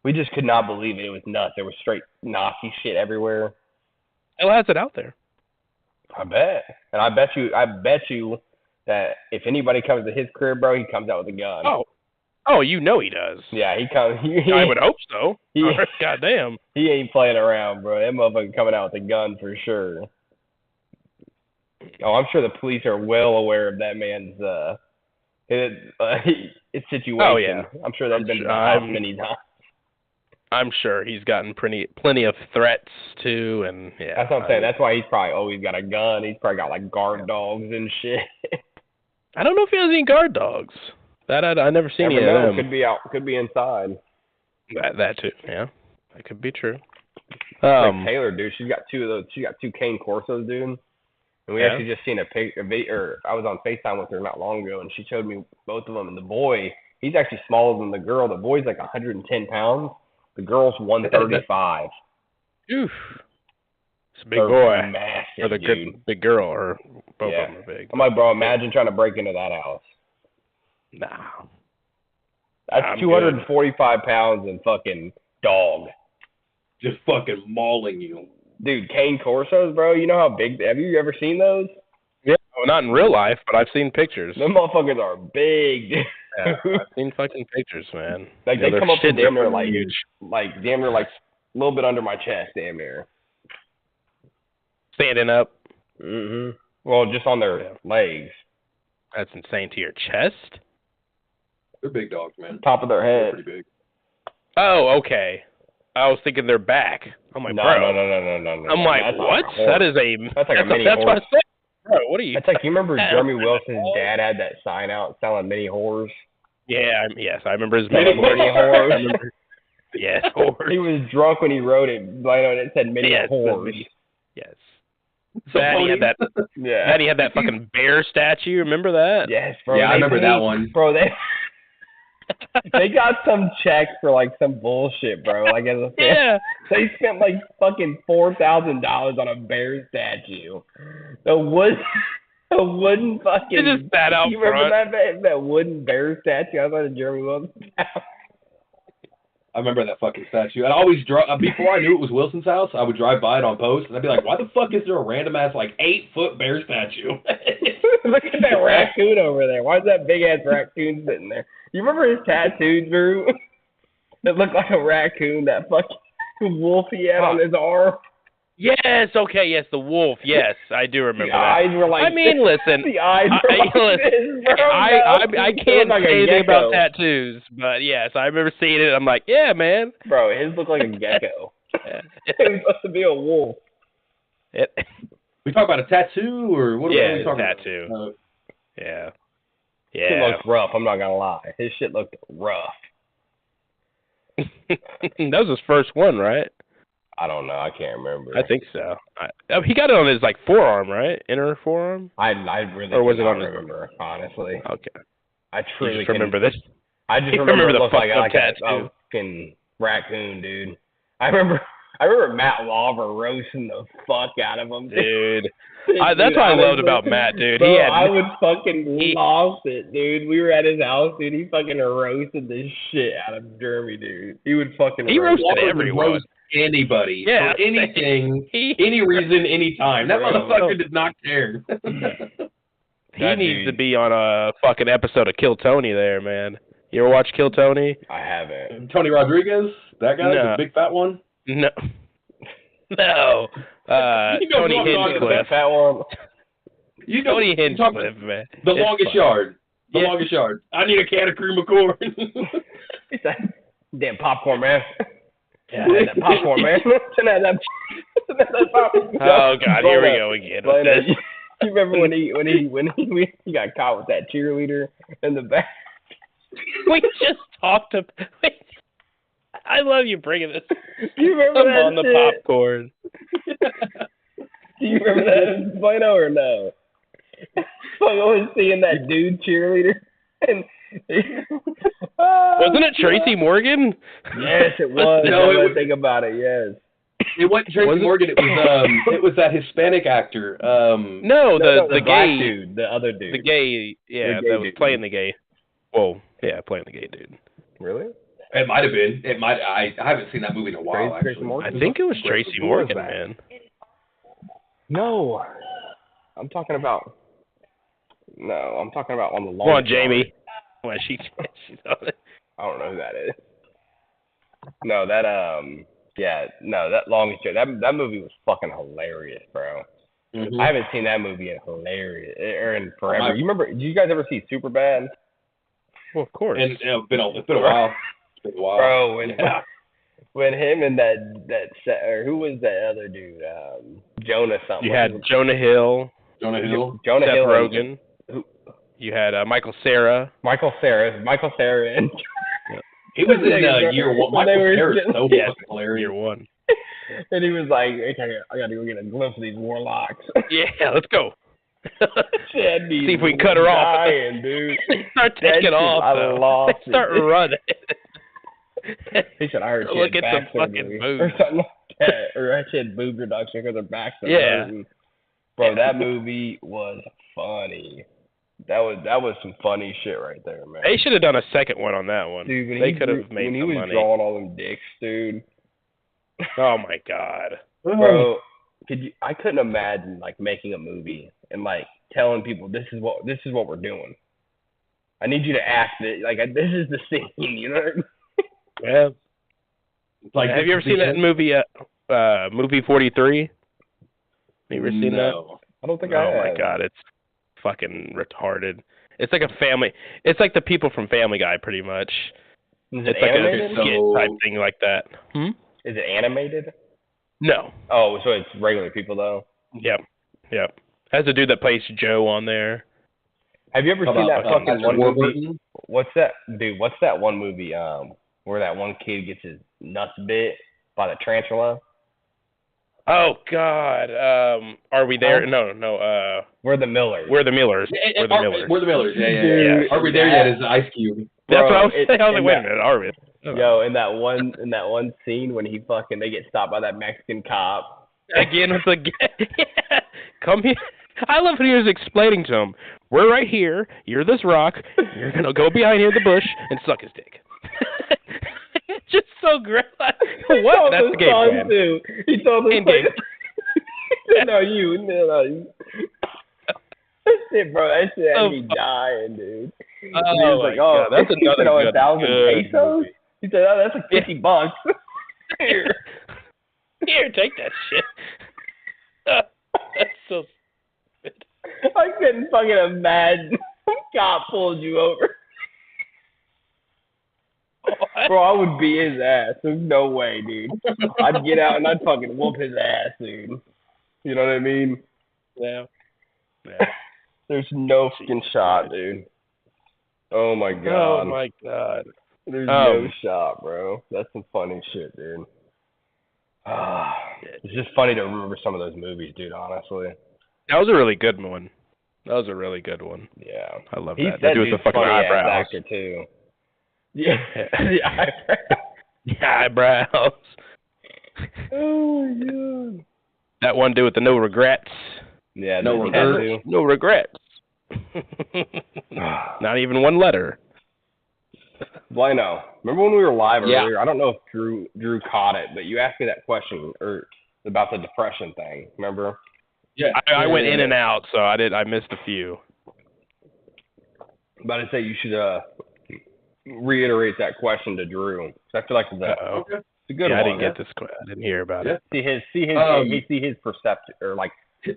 we just could not believe it. It was nuts. There was straight Nazi shit everywhere. It has it out there. I bet. And I bet you that if anybody comes to his crib, bro, he comes out with a gun. Oh, you know he does. Yeah, he comes. I would hope so. Goddamn. He ain't playing around, bro. That motherfucker coming out with a gun for sure. Oh, I'm sure the police are well aware of that man's his situation. Oh, yeah. I'm sure they've been to the house many times. I'm sure he's gotten plenty of threats too, and yeah. That's what I'm saying. That's why he's probably always got a gun. He's probably got like guard dogs and shit. I don't know if he has any guard dogs. That I never seen any of them. Could be inside. That too. Yeah, that could be true. Like Taylor, dude, she's got two of those. She got two Cane Corsos, dude. And we actually just seen or I was on FaceTime with her not long ago, and she showed me both of them. And the boy, he's actually smaller than the girl. The boy's like 110 pounds. The girl's 135. Oof. It's a big boy. Massive, or the dude. big girl, or both of them are big. I'm like, bro, imagine trying to break into that house. Nah. That's 245 pounds and fucking dog. Just fucking mauling you. Dude, Cane Corsos, bro, you know how big? Have you ever seen those? Yeah, well, not in real life, but I've seen pictures. Them motherfuckers are big. Yeah, I've seen fucking pictures, man. Like, they come up to damn near, like damn near, like, a little bit under my chest, damn near. Standing up? Mm-hmm. Well, just on their legs. That's insane. To your chest? They're big dogs, man. Top of their head. They're pretty big. Oh, okay. I was thinking they're back. I'm like, no. I'm like, what? That's like a mini that's horse. what I said. Bro, what are you? That's like, you remember Jeremy Wilson's dad had that sign out selling mini whores? Yeah, yes, I remember his mini whores. Yes, whores. He was drunk when he wrote it. I know it said mini whores. Yes. So he had that. Yeah. He had that fucking bear statue. Remember that? Yes, bro. Yeah, I remember that one. Bro, they got some check for like some bullshit, bro. Like as a fan, they spent like fucking $4,000 on a bear statue. The wooden fucking. It just sat out you front. remember that wooden bear statue outside of Jeremy Wilson's house? I remember that fucking statue. And I always before I knew it was Wilson's house, I would drive by it on post, and I'd be like, why the fuck is there a random ass like 8-foot bear statue? Look at that raccoon over there. Why is that big ass raccoon sitting there? You remember his tattoos, Drew? That looked like a raccoon, that fucking wolf he had on his arm. Yes, okay, yes, the wolf. Yes, I do remember the that. Eyes were like I mean, listen. The eyes were like this, bro. I can't say anything about tattoos, but yes, I remember seeing it. I'm like, yeah, man. Bro, his looked like a gecko. It was supposed to be a wolf. We talk about a tattoo, or what are we talking tattoo. about? Yeah. It looked rough, I'm not going to lie. His shit looked rough. That was his first one, right? I don't know. I can't remember. I think so. He got it on his, like, forearm, right? Inner forearm? I really or was it on remember, honestly. Okay. I truly just remember this. I just remember the looked like a tattoo. fucking raccoon, dude. I remember Matt Lawver roasting the fuck out of him, dude. That's what I loved about Matt, dude. Bro, I would fucking lost it, dude. We were at his house, dude. He fucking roasted the shit out of Jeremy, dude. He would fucking roasted everyone. Anybody. For anything, any reason, any time. That motherfucker does not care. He needs to be on a fucking episode of Kill Tony there, man. You ever watch Kill Tony? I haven't. Tony Rodriguez? That guy? The big fat one? No. No. Tony Hinchcliffe. Fat one. Tony Hinchcliffe, man. The longest yard. The longest yard. I need a can of cream of corn. Damn popcorn, man. Yeah, that popcorn, man. Oh God, here we go again. You remember when he got caught with that cheerleader in the back? We just talked about. I love you bringing this. You remember that on the popcorn? Do you remember that, Bueno, or no? I was seeing that dude cheerleader. And wasn't it Tracy Morgan? Yes, it was. No, think about it. Yes. It wasn't Tracy Morgan. It was that Hispanic actor. No, the gay dude, the other dude. The gay, that was playing the gay. Whoa, yeah, playing the gay dude. Really? It might have been. It might. I haven't seen that movie in a while. Actually, I think it was Tracy Morgan, man. No, I'm talking about on the long. Come on, Jamie. Well, she's on it. I don't know who that is. No, that that longest year. That movie was fucking hilarious, bro. Mm-hmm. I haven't seen that movie in forever. You remember? Did you guys ever see Superbad? Well, of course. And it's been a while. It's been a while. Bro, when him and that or who was that other dude? Jonah something. You had Jonah Hill. Seth Rogen. You had Michael Cera. Michael Cera and He was in year one. Michael Cera is so fucking hilarious. Year one. And he was like, okay, I gotta go get a glimpse of these warlocks. Yeah, let's go. See if we can cut her off. Dude. Start taking off. I lost it. Start running. He said, I heard she Look had at back some fucking surgery. boobs. Or something like that. Or she had boob reduction because her back's so hurting. Bro, that movie was funny. That was some funny shit right there, man. They should have done a second one on that one. Dude, they could have made when he some was money. drawing all them dicks, dude. Oh my god. Bro, I couldn't imagine like making a movie and like telling people this is what we're doing. I need you to act it like this is the scene, you know? Yeah. Like, have you ever seen that movie? Movie 43. Have you ever seen that? I don't think I have. Oh my god, it's fucking retarded. It's like a family. It's like the people from Family Guy, pretty much. It's like animated? a skit type thing like that. Is it animated? No. Oh, so it's regular people though. Yep. Has a dude that plays Joe on there. Have you ever seen that fucking one movie? Burton? What's that, dude? What's that one movie? Where that one kid gets his nuts bit by the tarantula. Oh God. Are we there? No. We're the Millers. We're the Millers. We're the Millers. Yeah. Are we there yet? Is Ice Cube? That's what I was saying. I was like, wait a minute, are we? Yo, in that one scene when they get stopped by that Mexican cop. Again with the come here. I love when he was explaining to him, we're right here, you're this rock, you're gonna go behind here in the bush and suck his dick. It's just so great. What? That's the game plan. Too. He told us no, you. That shit, bro. That shit had me dying, dude. Oh, he was like, oh, God. That's another good 1,000 pesos? He said, oh, that's like $50. Here, take that shit. That's so stupid. I couldn't fucking imagine some cop pulled you over. What? Bro, I would beat his ass. There's no way, dude. I'd get out and I'd fucking whoop his ass, dude. You know what I mean? Yeah. There's no fucking shot, dude. Oh my god. Oh my god. There's no shot, bro. That's some funny shit, dude. It's just funny to remember some of those movies, dude, honestly. That was a really good one. Yeah. I love that. That dude with the fucking eyebrows. Actor too. Yeah. The eyebrows. The eyebrows. Oh my god. That one dude with the no regrets. Yeah, no regrets. Not even one letter. Well, I know. Remember when we were live earlier? Yeah. I don't know if Drew caught it, but you asked me that question about the depression thing. Remember? Yeah. I went in and out, so I missed a few. But I'd say you should reiterate that question to Drew. I feel like it's a good one. I didn't get this. I didn't hear about it. See his perception or like his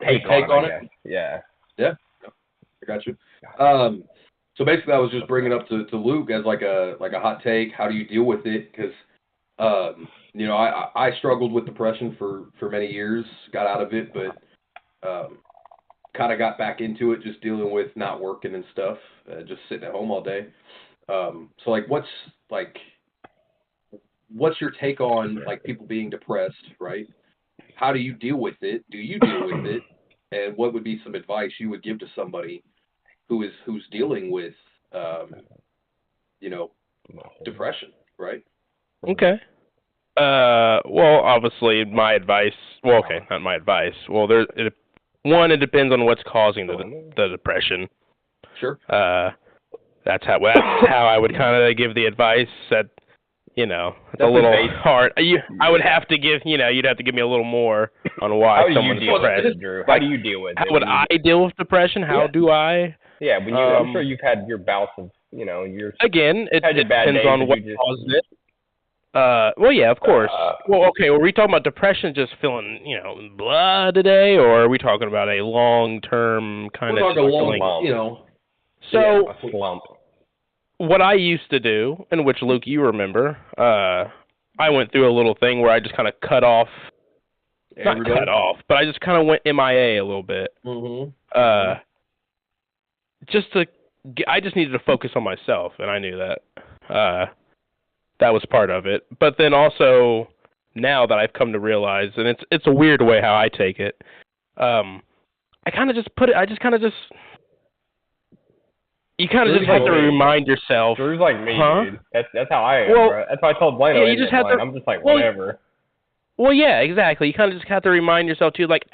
take on it. Yeah. I got you. So basically, I was just bringing up to Luke as like a hot take. How do you deal with it? Because I struggled with depression for many years. Got out of it, but kind of got back into it, just dealing with not working and stuff, just sitting at home all day. So like, what's your take on like people being depressed, right? How do you deal with it? Do you deal with it? And what would be some advice you would give to somebody who's dealing with, depression, right? Okay. Well, obviously, my advice. Well, okay, not my advice. Well, it depends on what's causing the depression. Sure. That's how I would kind of give the advice. That it's a little hard. I would have to give. You'd have to give me a little more on why someone's depressed. Drew? How do you deal with it? How would I deal with depression? How do I? Yeah, when I'm sure you've had your bouts of, your again. It depends on what caused it. Well, yeah, of course. Well, okay. Are we talking about depression, just feeling, blah today, or are we talking about a long-term kind of feeling? So, a slump. What I used to do, and which Luke, you remember, I went through a little thing where I just kind of cut off. Not cut off, but I just kind of went MIA a little bit. Mm-hmm. I just needed to focus on myself, and I knew that. that was part of it. But then also, now that I've come to realize, and it's a weird way how I take it, I kind of just put it, you kind of just have to remind yourself. Drew's like me, dude. That's how I am, bro. That's why I told Blaine. Yeah, you just have to, I'm just like, whatever. Well, yeah, exactly. You kind of just have to remind yourself, too, like,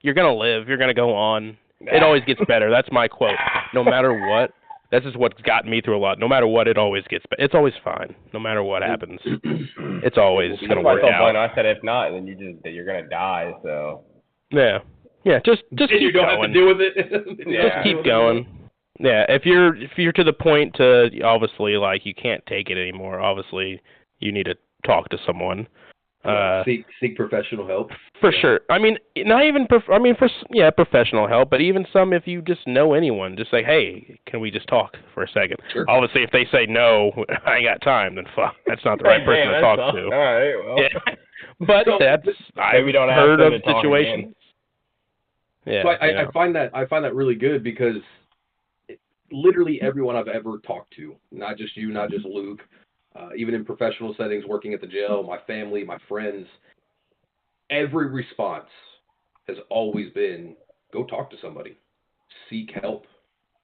you're going to live. You're going to go on. It always gets better. That's my quote. No matter what. This is what's gotten me through a lot. No matter what, it always gets better. It's always fine. No matter what happens. It's always going to work out. I said if not, then you're going to die, so. Yeah. Yeah, just keep you don't going. have to deal with it. Just keep going. Yeah, if you're to the point to, obviously, like, you can't take it anymore, obviously, you need to talk to someone. Seek professional help. For sure. I mean, not even professional help, but even some if you just know anyone, just say, hey, can we just talk for a second? Sure. Obviously, if they say no, I ain't got time, then fuck, that's not the right person to talk to. All right, well. Yeah. But I've heard of situations. Yeah. So I find that really good because literally everyone I've ever talked to, not just you, not just Luke. Even in professional settings, working at the jail, my family, my friends, every response has always been, go talk to somebody. Seek help,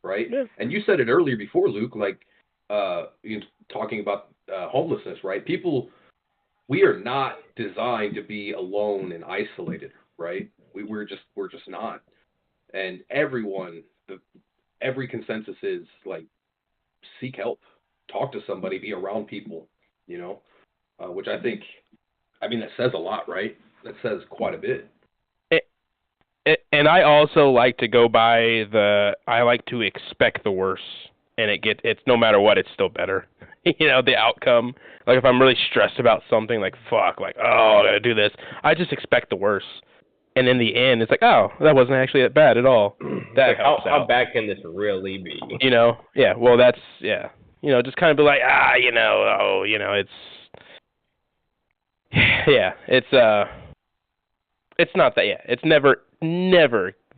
right? Yeah. And you said it earlier before, Luke, like talking about homelessness, right? People, we are not designed to be alone and isolated, right? We're just not. And every consensus is, like, seek help. Talk to somebody, be around people, which I think, that says a lot, right? That says quite a bit. And I also like to go by I like to expect the worst, and it's no matter what, it's still better. The outcome. Like if I'm really stressed about something, like fuck, like I gotta do this. I just expect the worst, and in the end, it's like that wasn't actually that bad at all. That like how bad can this really be? Yeah. Well, that's yeah. Just kind of be like, it's, yeah, it's not that, yeah, it's never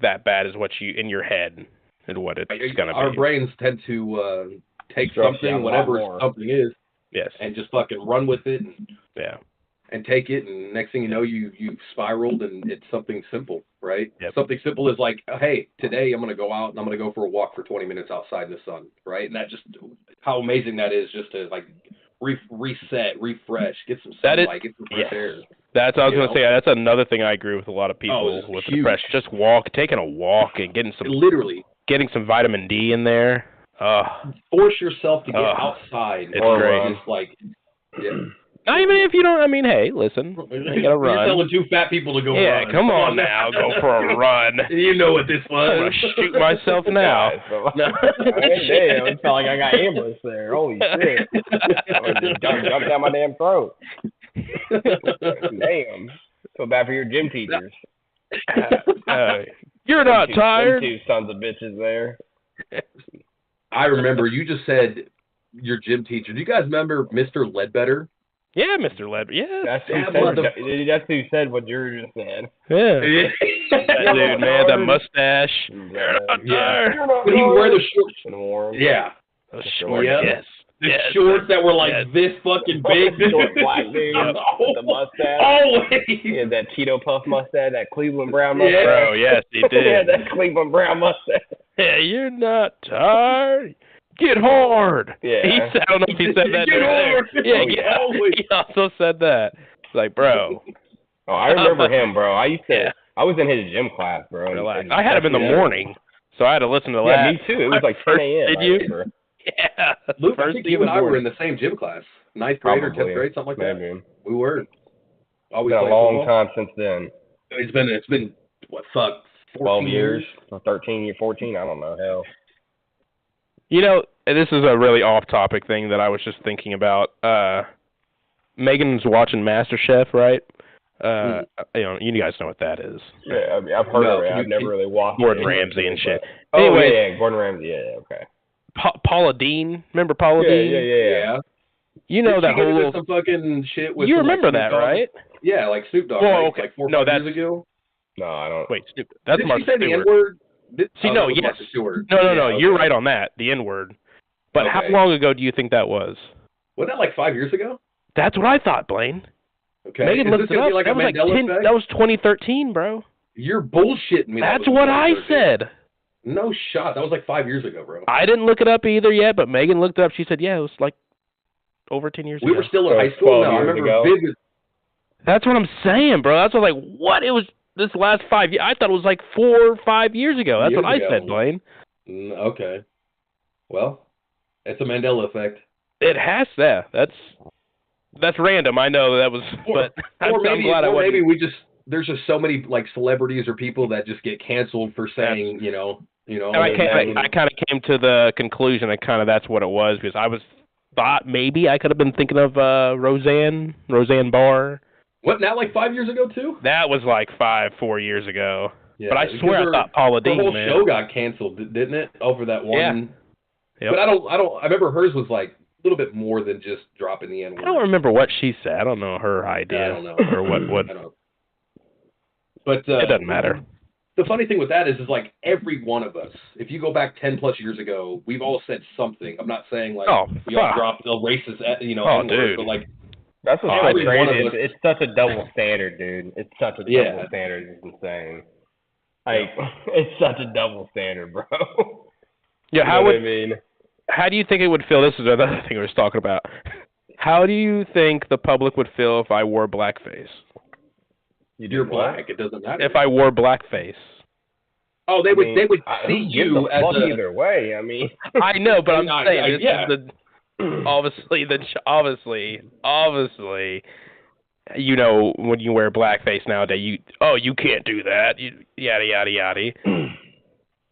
that bad as what you, in your head, and what it's going to be. Our brains tend to take something, whatever something is, yes, and just fucking run with it, and take it, and next thing you know, you spiraled, and it's something simple, right? Yep. Something simple is like, hey, today I'm going to go out, and I'm going to go for a walk for 20 minutes outside in the sun, right? And that just, how amazing that is just to, like, reset, refresh, get some sunlight, get some fresh air. That's what I was going to say. That's another thing I agree with a lot of people with depression. Just taking a walk and getting some vitamin D in there. Force yourself to get outside. It's great. Just like, Not even if you don't, hey, listen, you gotta run. You're telling two fat people to go run. Yeah, come on now, go for a run. You know what this was. I'm going to shoot myself now. Damn, it felt like I got ambushed there. Holy shit. Just jumped down my damn throat. Damn. Feel bad for your gym teachers. You're not tired. Two sons of bitches there. I remember you just said your gym teacher. Do you guys remember Mr. Ledbetter? Yeah, Mr. Ledbetter. Yeah. That's who said what you just said. Yeah. That dude, man, that mustache. Yeah. But he would wear the shorts. Yeah. Those shorts, yes. The shorts that were like this fucking big. Short black dude with the mustache. Always. He had that Cheeto Puff mustache, that Cleveland Brown mustache. Bro, yes, he did. He had that Cleveland Brown mustache. Yeah, you're not tired. Get hard. Yeah. I don't know if he said that. Get hard. Yeah, he also said that. It's like, bro. Oh, I remember him, bro. I was in his gym class, bro. I had him in the morning, so I had to listen to that. Yeah, me too. It was like 10 a.m. Did you? Yeah. Luke, I think you and I were in the same gym class. 9th grade or 10th grade, something like that. Maybe. We were. It's been a long time since then. It's been what, fuck, 12 years? 13, 14, I don't know. Hell. This is a really off-topic thing that I was just thinking about. Megan's watching MasterChef, right? You guys know what that is. Yeah, I've heard of it. I've never really watched Gordon Ramsay and shit. Anyway, Gordon Ramsay. Yeah, okay. Paula Dean, remember Paula Dean? Yeah. You know that whole little some fucking shit with. You remember that, right? Yeah, like Snoop Dogg. Well, okay. Like 4 years ago. No, I don't. Wait, Snoop. That's Mark Stewart. Did she say the N-word? Yes. No. You're right on that. The N-word. But how long ago do you think that was? Wasn't that like 5 years ago? That's what I thought, Blaine. Okay. Megan looked it up. Like that was effect? That was 2013, bro. You're bullshitting me. That's what I said. No shot. That was like 5 years ago, bro. I didn't look it up either yet, but Megan looked it up. She said, yeah, it was like over 10 years ago. We were still in high school. No, I remember vivid. That's what I'm saying, bro. That's what I'm like, what? It was this last 5 years. I thought it was like 4 or 5 years ago. That's what I said, Blaine. Okay. Well, it's a Mandela effect. It has that. That's random. I know that was, but I'm glad I wasn't. Maybe there's just so many like celebrities or people that just get canceled for saying, you know. And I kind of came to the conclusion that that's what it was, because I thought maybe I could have been thinking of Roseanne Barr. What, not like 5 years ago too? That was like 4 years ago. Yeah, but I swear I thought Paula Deen. The whole show got canceled, didn't it? Over that one. Yeah. Yep. But I remember hers was like a little bit more than just dropping the N-word. I don't remember what she said. I don't know her idea. I don't know. Or what. I don't know. But it doesn't matter. The funny thing with that is like every one of us, if you go back 10 plus years ago, we've all said something. I'm not saying like we all dropped the racist, N-word, but like. That's what's so crazy. It's such a double standard, dude. It's such a double standard. It's insane. Like, it's such a double standard, bro. Yeah, I how do you think it would feel? This is another thing we were talking about. How do you think the public would feel if I wore blackface? You're black. It doesn't matter. If I wore blackface. Oh, they would see you as either way. I mean, I know, but I'm saying obviously, when you wear blackface nowadays, you can't do that. Yada yada yada.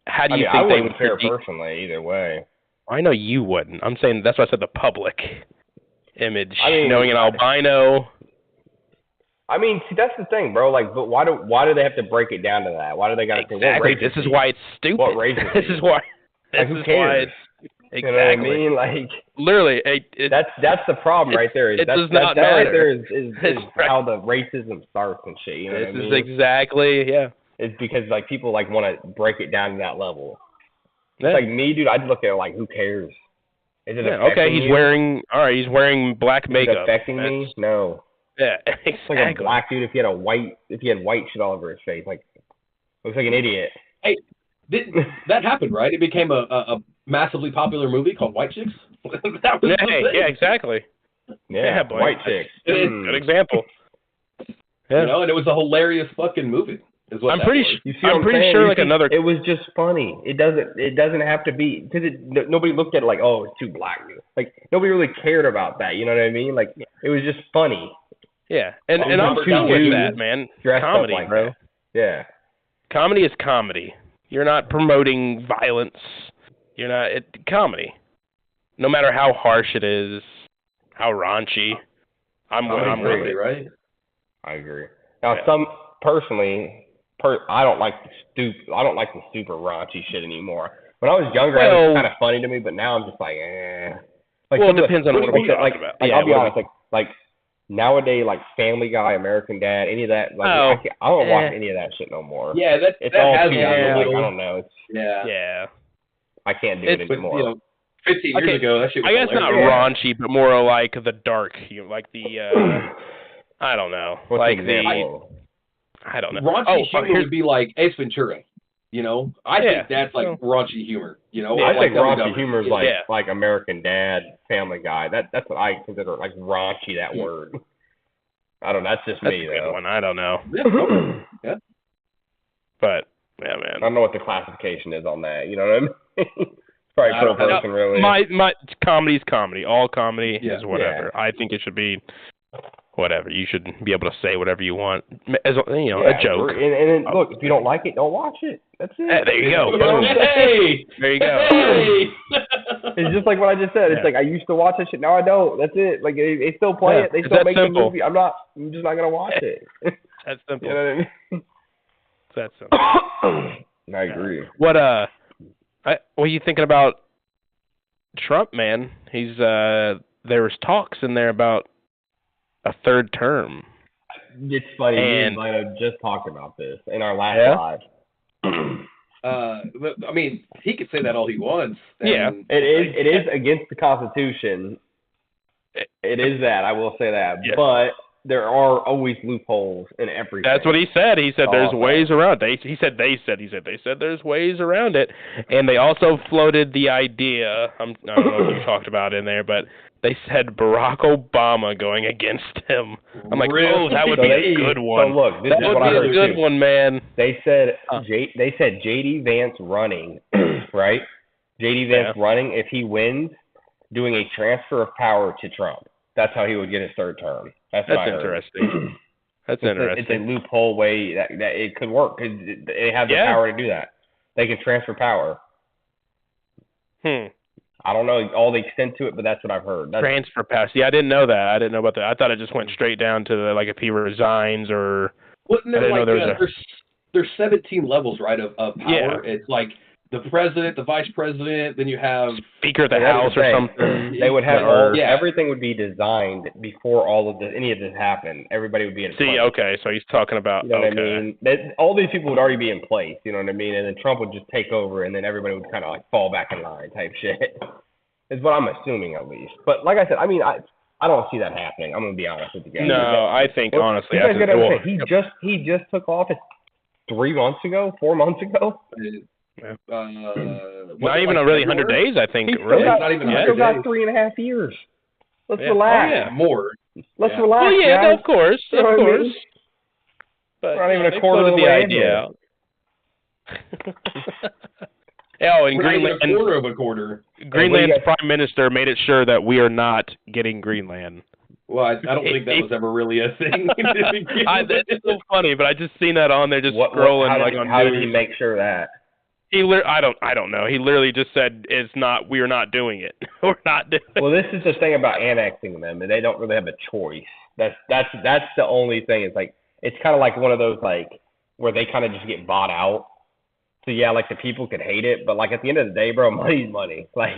How do you think they would fare personally either way? I know you wouldn't. I'm saying that's why I said the public image. Knowing an albino. I mean, see, that's the thing, bro. Like, but why do they have to break it down to that? Why do they got to say what race? This is why it's stupid. What race? This is why. Who cares? Exactly. You know what I mean? Like, literally, that's the problem right there. It does not matter. Right there is how the racism starts and shit. You know what I mean? This is exactly, yeah. It's because like people like want to break it down to that level. It's like me, dude. I'd look at it like, who cares? Is it affecting he's you? He's wearing black makeup. Is it affecting me? No. Yeah, exactly. It's like a black dude if he had white shit all over his face, like looks like an idiot. Hey, that happened, right? It became a massively popular movie called White Chicks. That was yeah, exactly. Yeah, White Chicks. Good example. Yeah. And it was a hilarious fucking movie. Is what I'm pretty sure like another. It was just funny. It doesn't have to be because nobody looked at it like, oh, it's too black. Like nobody really cared about that. You know what I mean? Like it was just funny. Yeah, and I'm down with that, man. Comedy, like bro. Yeah. Comedy is comedy. You're not promoting violence. You're not comedy. No matter how harsh it is, how raunchy. I'm with it. Right? I agree. Now, I don't like the super raunchy shit anymore. When I was younger, it was kind of funny to me, but now I'm just like, eh. Like, it depends on what we're talking about. Like, I'll be honest, like nowadays, like Family Guy, American Dad, any of that, like I don't watch any of that shit no more. Yeah, it's all too like, I don't know. Yeah. I can't do it anymore. 15 years ago, that shit was I guess not raunchy, but more like the dark, like the I don't know, what's like I don't know. Raunchy humor would be like Ace Ventura. I think that's like raunchy humor. I think raunchy humor is like American Dad, Family Guy. That's what I consider like raunchy. That word. I don't know. That's just me though. Good one. I don't know. Yeah. But yeah, man. I don't know what the classification is on that. You know what I mean? It's probably per person, really. My comedy's comedy. All comedy is whatever. I think it should be. Whatever. You should be able to say whatever you want as a joke. And look, if you don't like it, don't watch it. That's it. There you go. Hey! There you go. Hey! It's just like what I just said. It's like I used to watch that shit. Now I don't. That's it. Like they still play it. They still make the movie. I'm just not gonna watch it. That's simple. You know what I mean? That's simple. I agree. What are you thinking about Trump, man? He's there was talks in there about a third term. It's funny. Me and Lino just talked about this in our last live. I mean, he could say that all he wants. It is against the Constitution. It is that, I will say that. Yeah. But there are always loopholes in everything. That's what he said. He said there's ways around it. He said there's ways around it. And they also floated the idea, I don't know if you talked about it in there, but they said Barack Obama going against him. I'm like, oh, that would be a good one. So look, this that is would what be I heard a good too. one, man. They said J.D. Vance running, right? J.D. Vance running, if he wins, doing a transfer of power to Trump. That's how he would get his third term. That's interesting. That's interesting. It's a loophole way that it could work because they have the power to do that. They can transfer power. I don't know all the extent to it, but that's what I've heard. Transfer power. Yeah, I didn't know that. I didn't know about that. I thought it just went straight down to like if he resigns or. Well, no, there's 17 levels, right, of power. Yeah. It's like the president, the vice president, then you have Speaker of the House or something. They would have everything would be designed before any of this happened. Everybody would be in place. Okay, so he's talking about. You know what I mean? All these people would already be in place. You know what I mean? And then Trump would just take over, and then everybody would kind of like fall back in line type shit. Is what I'm assuming at least. But like I said, I mean, I don't see that happening. I'm gonna be honest with you guys. No, I think honestly, he just took office 4 months ago. Not even really 100 days, I think. Really, not even 100 days. Got 3.5 years. Let's relax. Oh, yeah, more. Let's relax. Well, yeah, guys. of course. But we're not even a quarter of the way idea out. And Greenland, a quarter of a quarter. Greenland's prime minister made it sure that we are not getting Greenland. Well, I don't think that was ever really a thing. It's so funny, but I just seen that on there, just scrolling how did he make sure that? I don't know. He literally just said we are not doing it. We're not doing it. Well, this is the thing about annexing them, and they don't really have a choice. That's the only thing. It's like it's kind of like one of those like where they kind of just get bought out. So yeah, like the people could hate it, but like at the end of the day, bro, money's money. Like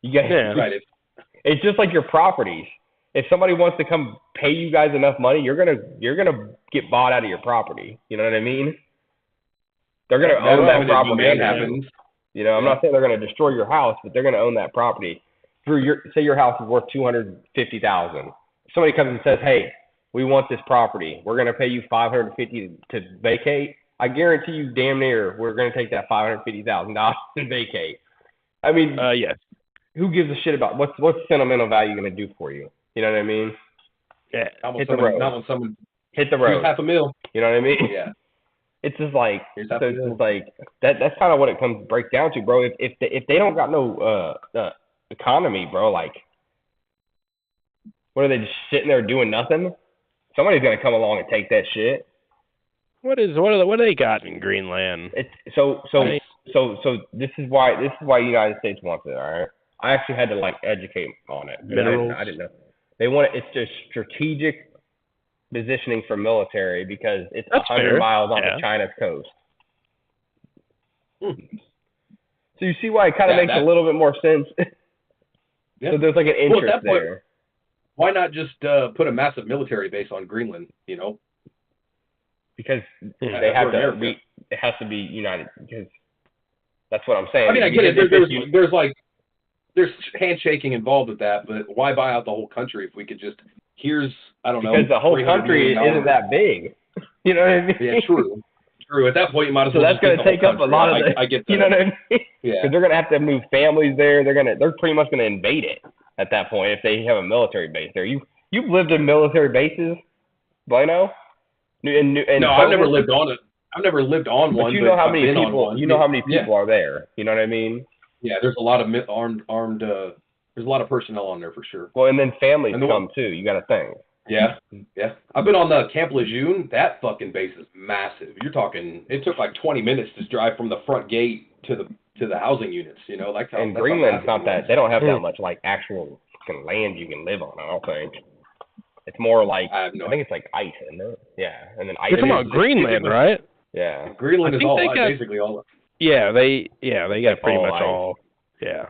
you guys, right. It's just like your properties. If somebody wants to come pay you guys enough money, you're gonna get bought out of your property. You know what I mean? They're gonna own that property. You know, I'm not saying they're gonna destroy your house, but they're gonna own that property. Say your house is worth $250,000. Somebody comes and says, "Hey, we want this property. We're gonna pay you $550 to vacate." I guarantee you, damn near, we're gonna take that $550,000 and vacate. I mean, yes. Who gives a shit about what's sentimental value gonna do for you? You know what I mean? Yeah. Hit the road. Not when someone hit the road. $500,000. You know what I mean? Yeah. It's just like that's kind of what it breaks down to, bro. If they don't got no economy, bro, like what are they just sitting there doing nothing? Somebody's gonna come along and take that shit. What do they got in Greenland? So this is why the United States wants it. All right, I actually had to like educate on it. I didn't know. They want it. It's just strategic positioning for military because it's 100 miles on the China's coast. So you see why it kind of makes a little bit more sense. So there's like an interest there. Why not just put a massive military base on Greenland? You know. Because they have to. It has to be united. Because that's what I'm saying. I mean, I get it. There's handshaking involved with that, but why buy out the whole country if we could just because the whole country isn't that big. You know what I mean? Yeah, true. At that point, you might as well. So that's going to take up a lot of the. I get that. You know what I mean? Yeah. Because they're going to have to move families there. They're pretty much going to invade it at that point if they have a military base there. You've lived in military bases, Bueno? No, I've never lived on it. I've never lived on one. But you know how many people. You know how many people are there. You know what I mean? Yeah, there's a lot of armed. There's a lot of personnel on there for sure. Well, and then families come too. You got to think. Yeah. I've been on the Camp Lejeune. That fucking base is massive. You're talking. It took like 20 minutes to drive from the front gate to the housing units. You know, like. And Greenland's not that. They don't have that much like actual fucking land you can live on. I don't think. It's more like I think it's like ice, isn't it? Yeah, and then ice. You're talking about Greenland, right? Yeah, Greenland is basically all. Yeah, they got pretty much all. Yeah,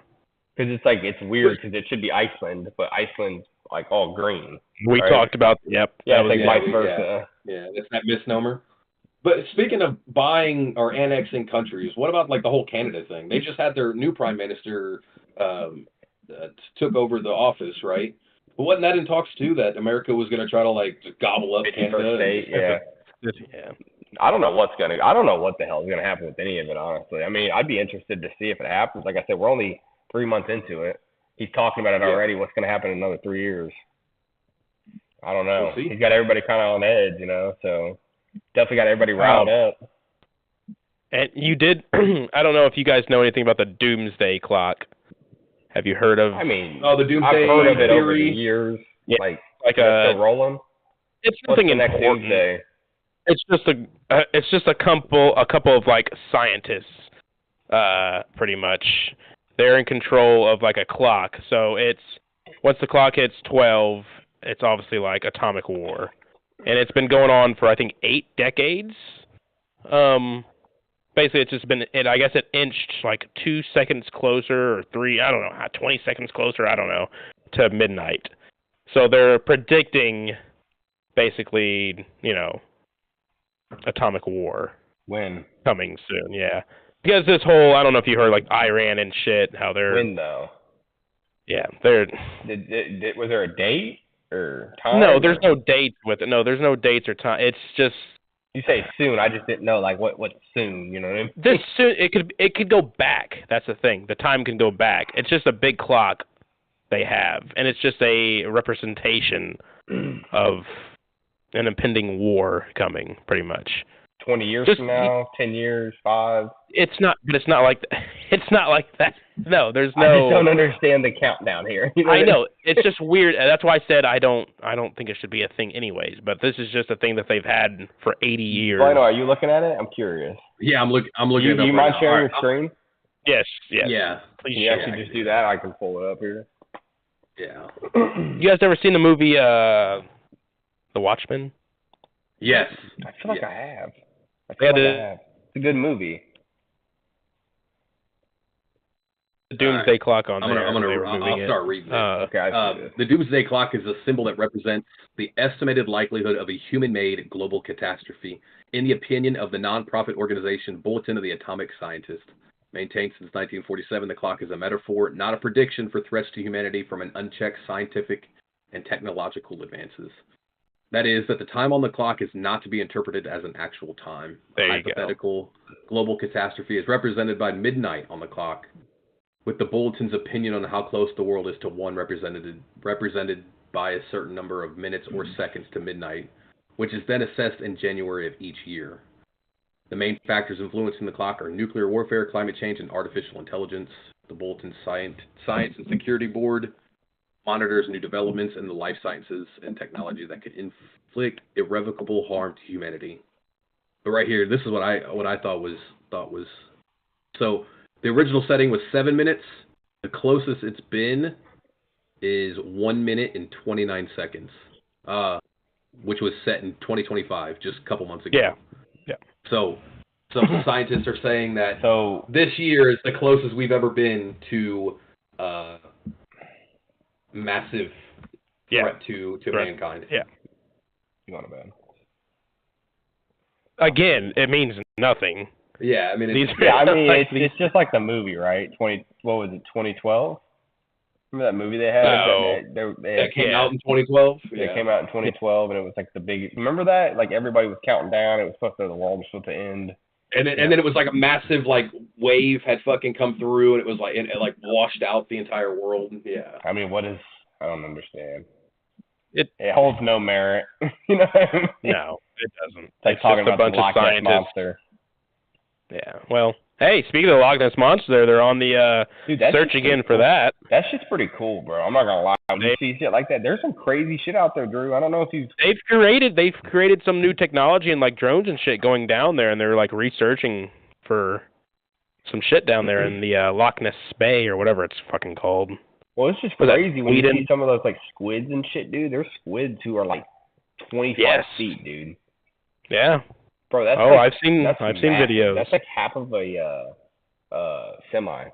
because it's weird because it should be Iceland, but Iceland's like all green. We talked about Yeah, it's like vice versa. Yeah, it's that misnomer. But speaking of buying or annexing countries, what about like the whole Canada thing? They just had their new prime minister took over the office, right? But wasn't that in talks too that America was going to try to like just gobble up Canada? State, yeah. I don't know what the hell is gonna happen with any of it, honestly. I mean, I'd be interested to see if it happens. Like I said, we're only 3 months into it. He's talking about it already. What's gonna happen in another 3 years? I don't know. We'll see. He's got everybody kind of on edge, you know. So definitely got everybody riled up. And you did. I don't know if you guys know anything about the doomsday clock. Have you heard of? I mean, the doomsday I've heard of it theory. over the years. Yeah, like still rolling. It's What's nothing the next important. doomsday? It's just a couple of like scientists, pretty much. They're in control of like a clock. So it's once the clock hits 12, it's obviously like atomic war, and it's been going on for I think 8 decades. Basically, it's just been. I guess it inched like 2 seconds closer or 3. I don't know. 20 seconds closer. I don't know to midnight. So they're predicting, basically, atomic war. When? Coming soon, yeah. Because this whole, I don't know if you heard, like, Iran and shit, how they're... When, though? Yeah, they're... Was there a date or time? No, there's no dates with it. No, there's no dates or time. It's just... You say soon. I just didn't know, like, what soon, you know what I mean? This soon, it could go back. That's the thing. The time can go back. It's just a big clock they have, and it's just a representation of an impending war coming, pretty much. 20 years from now, 10 years, 5. It's not like that. It's not like that. No, there's no. I just don't understand the countdown here. You know I know it's just weird. That's why I said I don't think it should be a thing, anyways. But this is just a thing that they've had for 80 years. Rhino, are you looking at it? I'm curious. Yeah, I'm looking. You at it mind right sharing now. your screen? Yes. Yeah. Please Can you actually just do that? I can pull it up here. Yeah. You guys ever seen the movie The Watchmen? Yes. I feel like I have. I have. It's a good movie. The Doomsday Clock on there. I'll start reading it. Okay. The Doomsday Clock is a symbol that represents the estimated likelihood of a human-made global catastrophe. In the opinion of the nonprofit organization Bulletin of the Atomic Scientist, maintained since 1947, the clock is a metaphor, not a prediction for threats to humanity from an unchecked scientific and technological advances. That is, that the time on the clock is not to be interpreted as an actual time. There A you hypothetical global catastrophe is represented by midnight on the clock, with the bulletin's opinion on how close the world is to one represented by a certain number of minutes or seconds to midnight, which is then assessed in January of each year. The main factors influencing the clock are nuclear warfare, climate change, and artificial intelligence. The bulletin's Science and Security Board monitors new developments in the life sciences and technology that could inflict irrevocable harm to humanity. But right here, this is what I thought was so. The original setting was 7 minutes. The closest it's been is 1 minute and 29 seconds, which was set in 2025, just a couple months ago. Yeah. So some scientists are saying that this year is the closest we've ever been to massive threat to mankind. Yeah. You want to bet? Again, it means nothing. Yeah, I mean, it's just like the movie, right? 2012? Remember that movie they had? That came out in 2012? Yeah. It came out in 2012, and it was like the big... Remember that? Like, everybody was counting down. It was supposed to... The world was supposed to end. And then it was like a massive, like, wave had fucking come through, and it was like... It like, washed out the entire world. Yeah. I mean, what is... I don't understand. It holds no merit. You know what I mean? No, it doesn't. It's like talking about a bunch of scientists. Monster. Yeah, well, hey, speaking of the Loch Ness Monster, they're on the search again for that. That shit's pretty cool, bro. I'm not gonna lie. When you see shit like that, there's some crazy shit out there, Drew. I don't know if you've... They've created some new technology and, like, drones and shit going down there, and they're, like, researching for some shit down there in the Loch Ness Bay or whatever it's fucking called. Well, it's just crazy when you see some of those, like, squids and shit, dude. There's squids who are, like, 25 feet, dude. Yeah. Bro, that's I've seen videos. That's like half of a semi.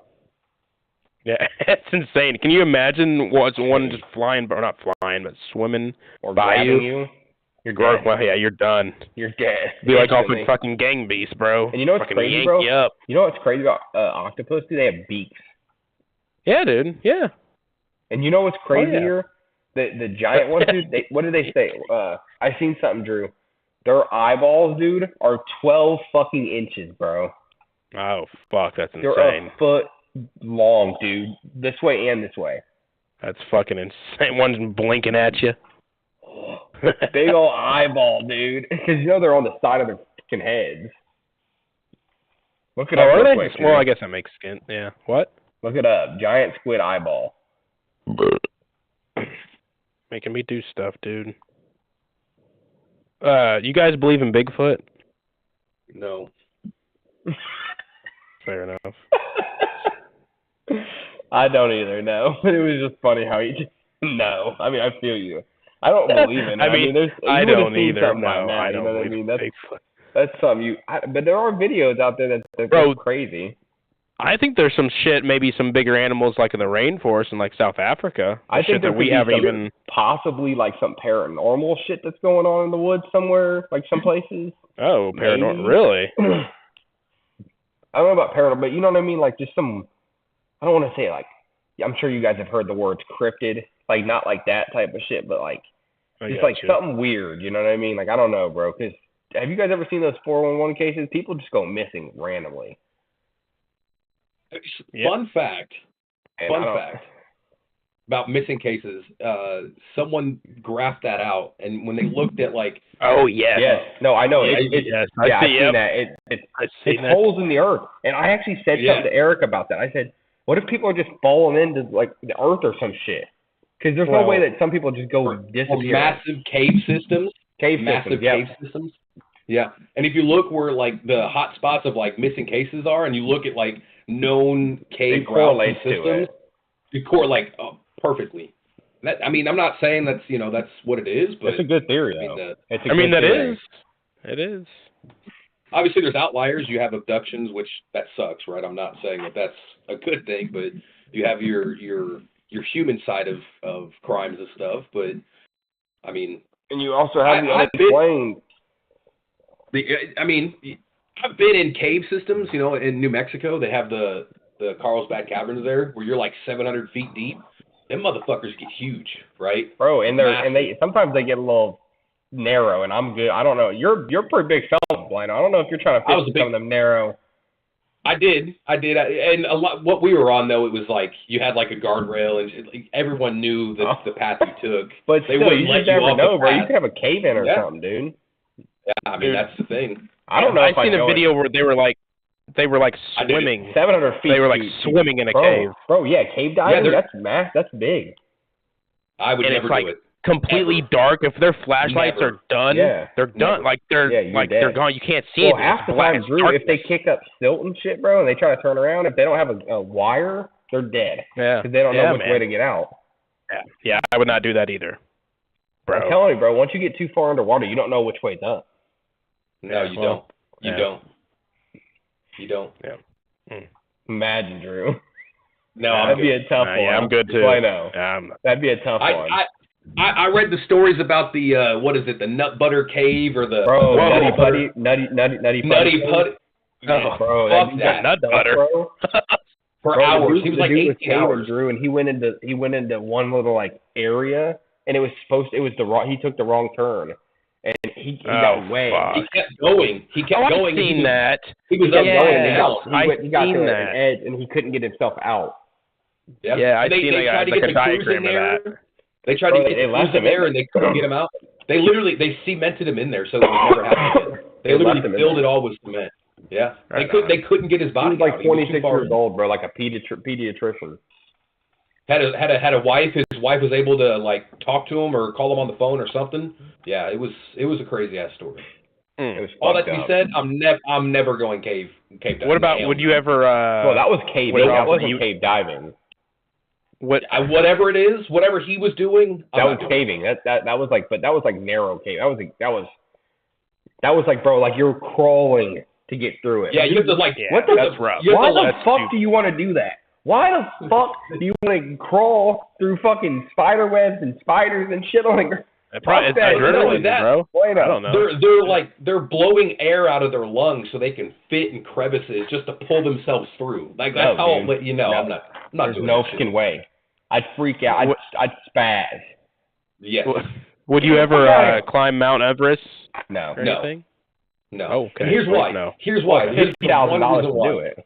Yeah, it's insane. Can you imagine what's one just flying, or not flying, but swimming or by you? You're dead. Well, yeah, you're done. You're dead. Be like off with fucking gang beasts, bro. And you know what's crazy, bro? You know what's crazy about octopus? They have beaks. Yeah, dude. Yeah. And you know what's crazier? The giant ones, dude. What did they say? I seen something, Drew. Their eyeballs, dude, are 12 fucking inches, bro. Oh fuck, that's insane. They're a foot long, dude. This way and this way. That's fucking insane. One's blinking at you. Big old eyeball, dude. Because they're on the side of their fucking heads. Look it up real quick. Well, I guess that makes sense. Yeah. What? Look it up. Giant squid eyeball. Making me do stuff, dude. You guys believe in Bigfoot? No. Fair enough. I don't either, no. It was just funny how you just, no. I mean, I feel you. I don't believe in it. I don't either. No, I don't believe in Bigfoot. That's something but there are videos out there that's crazy. I think there's some shit, maybe some bigger animals like in the rainforest in like South Africa. I think that we haven't even possibly like some paranormal shit that's going on in the woods somewhere, like some places. Oh, paranormal, really? I don't know about paranormal, but you know what I mean? Like just some, I don't want to say like, I'm sure you guys have heard the words cryptid, like not like that type of shit, but like just like something weird, you know what I mean? Like I don't know, bro, because have you guys ever seen those 411 cases? People just go missing randomly. Fun fact about missing cases. Someone graphed that out, and when they looked at like, oh yeah, yes, no, I know, I've seen that. It's holes in the earth, and I actually said something to Eric about that. I said, what if people are just falling into like the earth or some shit? Because there's no way that some people just go disappear. Massive cave systems. Cave systems. Yeah, and if you look where like the hot spots of like missing cases are, and you look at like known cave routes and systems, you correlate perfectly. That, I mean, I'm not saying that's that's what it is, but it's a good theory. It is. Obviously, there's outliers. You have abductions, which that sucks, right? I'm not saying that that's a good thing, but you have your human side of crimes and stuff. But I mean, and you also have the unexplained. I've been in cave systems, in New Mexico. They have the Carlsbad Caverns there, where you're like 700 feet deep. Them motherfuckers get huge, right? Bro, and they sometimes they get a little narrow, and I'm good. I don't know. You're a pretty big fella, Blaine. I don't know if you're trying to fish some of them narrow. I did, and a lot. What we were on though, it was like you had like a guardrail, and like, everyone knew the path you took. But they wouldn't let you never know, bro. You could have a cave in or something, dude. Yeah, I mean that's the thing. I don't know. I've seen a video where they were like swimming 700 feet. They were like swimming in a cave. Bro, yeah, cave diving. That's big. I would never do it. Completely dark. If their flashlights are done, they're done. Like they're gone. You can't see it. Half the time, Drew, if they kick up silt and shit, bro, and they try to turn around, if they don't have a wire, they're dead. Yeah. Because they don't know which way to get out. Yeah, I would not do that either. Bro. I'm telling you, bro. Once you get too far underwater, you don't know which way's up. No, you don't. You don't. Yeah. Imagine, Drew. No, that'd be a tough one. Yeah, I'm good too. I know. That'd be a tough one. I read the stories about the what is it, the Nut Butter Cave or the Nutty Putty. Oh, bro, fuck that nut butter. Bro. For hours. He was like 18 hours. Drew, and he went into one little like area, and he took the wrong turn. And he got way. He kept going. I've seen that. He was going. He got to an edge, and he couldn't get himself out. Yeah, I've seen like a diagram of that. They tried to get the cruise in there, and they couldn't get him out. They cemented him in there so it would never happen again. They literally filled it all with cement. Yeah, they couldn't get his body out. He was like 26 years old, bro, like a pediatrician. Had a wife. His wife was able to like talk to him or call him on the phone or something. Yeah, it was a crazy ass story. All that to be said, I'm never going cave diving. What about? Would you ever? Well, that was caving. That wasn't cave diving. Whatever it is, whatever he was doing, that was caving. That was like, but that was like narrow cave. That was like, bro, like you're crawling to get through it. Yeah, you have to like. That's rough. Why the fuck do you want to do that? Why the fuck do you want to crawl through fucking spider webs and spiders and shit on the ground? It's adrenaline, bro. I don't know. They're blowing air out of their lungs so they can fit in crevices just to pull themselves through. Like that's how I'll let you know. I'm not There's doing no that fucking way. I'd freak out. I'd spaz. Yes. Would you ever climb Mount Everest? No. Or anything? No. Oh, okay. And here's why. No. Here's why. Here's the one $50,000 reason to why. do it.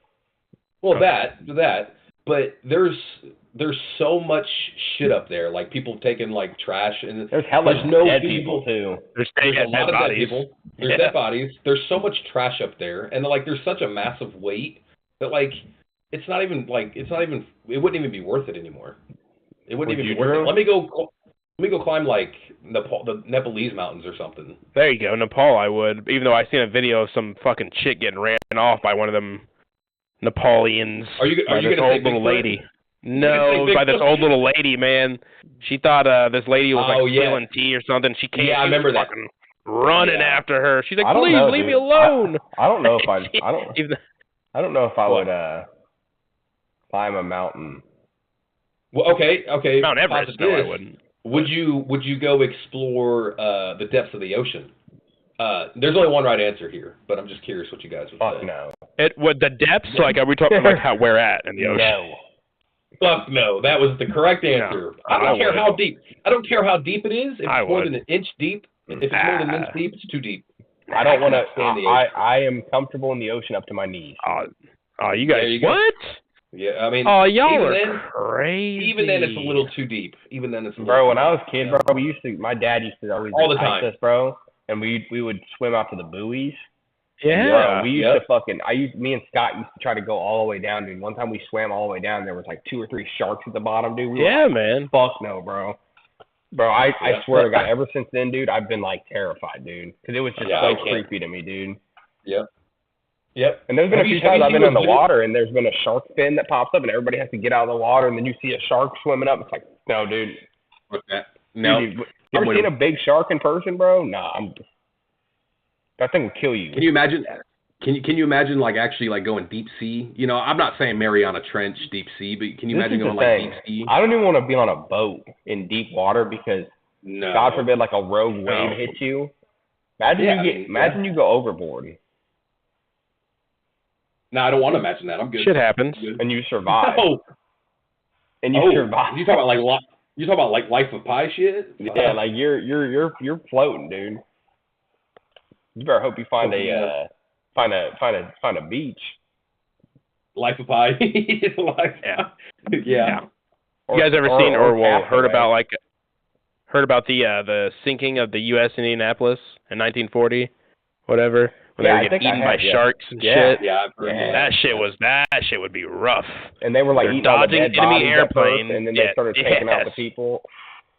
Well, that, but there's so much shit up there. Like people taking like trash and there's no dead people too. There's a lot of bodies. dead people. There's dead bodies. There's so much trash up there, and like there's such a massive weight that like it wouldn't even be worth it anymore. It wouldn't even be worth it. Let me go climb like the Nepalese mountains or something. There you go, Nepal. I would, even though I seen a video of some fucking chick getting ran off by one of them Nepalians. Are you by this gonna old little lady? No, by this old little lady, man. She thought this lady was like stealing tea or something. She came. Yeah, I remember that. Fucking running after her. She's like, "Please leave me dude. alone." I don't know if I don't know if I would climb a mountain. Well, okay. Mount Everest. No, I wouldn't. Would you go explore the depths of the ocean? There's only one right answer here, but I'm just curious what you guys would say. No. What the depths? Like, are we talking like how where at in the ocean? No. Fuck no. That was the correct answer. No, I don't care how deep. I don't care how deep it is. If it's more than an inch deep, if it's more than an inch deep, it's too deep. I don't want to. I am comfortable in the ocean up to my knees. Oh, you guys. What? Yeah, I mean. Oh, y'all are crazy. Even then, it's a little too deep. Even then, it's a little bro. Too when deep. I was a kid, bro, my dad used to always all the time, us, bro, and we would swim out to the buoys. Yeah. Bro, we used to me and Scott used to try to go all the way down, dude. One time we swam all the way down, there was like 2 or 3 sharks at the bottom, dude. Man. Fuck no, bro. Bro, I swear to God, ever since then, dude, I've been like terrified, dude, because it was just so creepy to me, dude. Yep. And there's been a few times I've been in the water, and there's been a shark fin that pops up, and everybody has to get out of the water, and then you see a shark swimming up. It's like, no, dude. What's that? No. Dude, you ever seen a big shark in person, bro? Nah, that thing would kill you. Can you imagine? Can you imagine like actually like going deep sea? You know, I'm not saying Mariana Trench deep sea, but can you imagine going like deep sea? I don't even want to be on a boat in deep water because God forbid like a rogue wave hits you. Imagine you go overboard. No, I don't want to imagine that. I'm good. Shit happens. And you survive. No. And you survive. You talking about like Life of Pi shit? Yeah, like you're floating, dude. You better hope you find a beach. Life of Pi. Yeah. You guys ever seen or heard about the sinking of the U.S. Indianapolis in 1940, whatever, when they were getting eaten by sharks and shit? Yeah, I've heard that shit would be rough. And they were like dodging enemy airplane, and then they started taking out the people.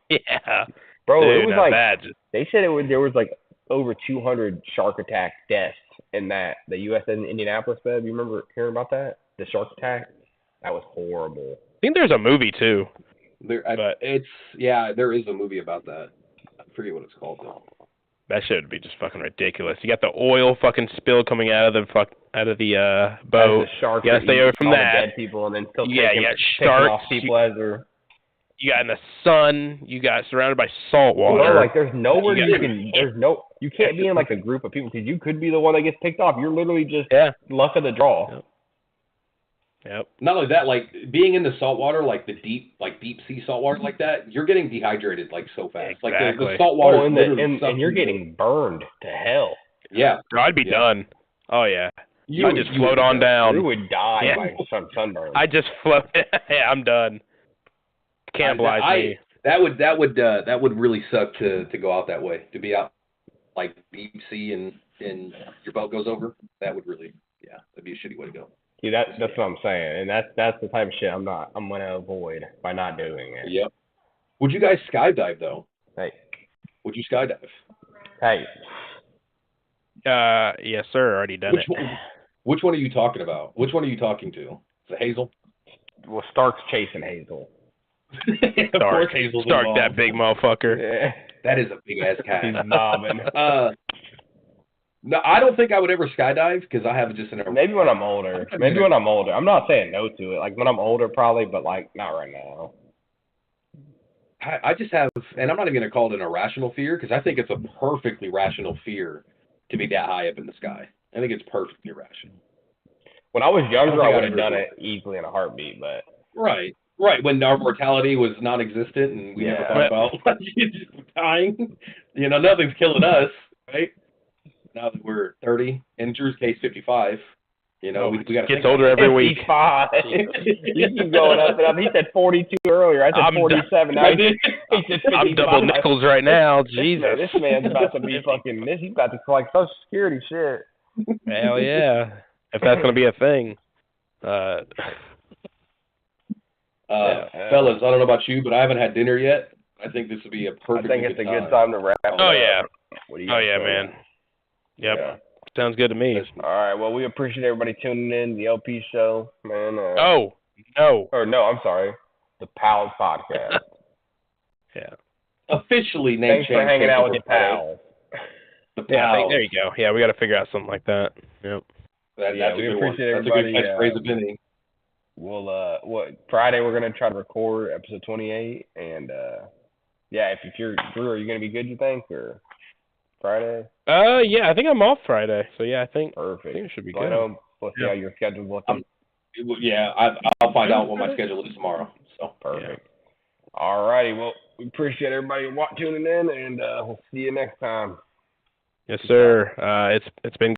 Yeah, bro, dude, it was like bad. They said there was like over 200 shark attack deaths in the U.S. Indianapolis bed. You remember hearing about that? The shark attack? That was horrible. I think there's a movie too. There is a movie about that. I forget what it's called though. That shit would be just fucking ridiculous. You got the oil fucking spill coming out of the boat. The sharks. You gotta stay away from all that. The dead people and then still you got sharks. Off people as they're. You got in the sun. You got surrounded by salt water. Bro, like there's nowhere you can't be in like a group of people because you could be the one that gets picked off. You're literally just luck of the draw. Yep. Not only that, like being in the salt water, like the deep sea salt water like that, you're getting dehydrated like so fast. Exactly. Like the salt water and you're getting burned to hell. Yeah. I'd be done. Oh yeah. I'd just float on down. You would die by sunburn. I just float. Yeah, I'm done. Cannibalize me. That would really suck to go out that way. To be out like deep sea and your boat goes over. That would really that'd be a shitty way to go. See, that's what I'm saying, and that's the type of shit I'm gonna avoid by not doing it. Yep. Would you guys skydive though? Hey. Would you skydive? Hey. Yes, sir. Already done it. Which one are you talking about? Which one are you talking to? Is it Hazel? Well, Stark's chasing Hazel. Stark, that big motherfucker. Yeah. That is a big ass cat. He's knobbing. No, I don't think I would ever skydive because I have just Maybe when I'm older. I'm not saying no to it. Like when I'm older, probably, but like not right now. I just have, and I'm not even gonna call it an irrational fear because I think it's a perfectly rational fear to be that high up in the sky. I think it's perfectly rational. When I was younger, I would have done it easily in a heartbeat, but. Right. Right, when our mortality was non-existent and we never thought about dying. Nothing's killing us, right? Now that we're 30, in Drew's case, 55. We got to gets older every week. 55. You keep going up and up. He said 42 earlier. I said 47. Now he said 55. I'm double nickels right now. Jesus. This man's about to be fucking. He's about to collect Social Security shit. Hell yeah. If that's gonna be a thing. Fellas, I don't know about you, but I haven't had dinner yet. I think this would be a perfect. I think it's a good time to wrap. Oh yeah. Man. Yep. Yeah. Sounds good to me. All right. Well, we appreciate everybody tuning in the LP show, man. No. Or no, I'm sorry. The Pals Podcast. Yeah. Officially named. Thanks for hanging out with the Pals. The Pals. There you go. Yeah, we got to figure out something like that. Yep. We appreciate everybody. That's a good catchphrase of anything. We'll Friday we're gonna try to record episode 28, and if you're Drew, are you gonna be good? You think, or Friday? Yeah, I think I'm off Friday, so yeah, I think perfect. I think it should be good. We'll see how your schedule's looking. I'll find out what my schedule is tomorrow. So perfect. Yeah. All righty. Well, we appreciate everybody tuning in, and we'll see you next time. Yes, sir. It's been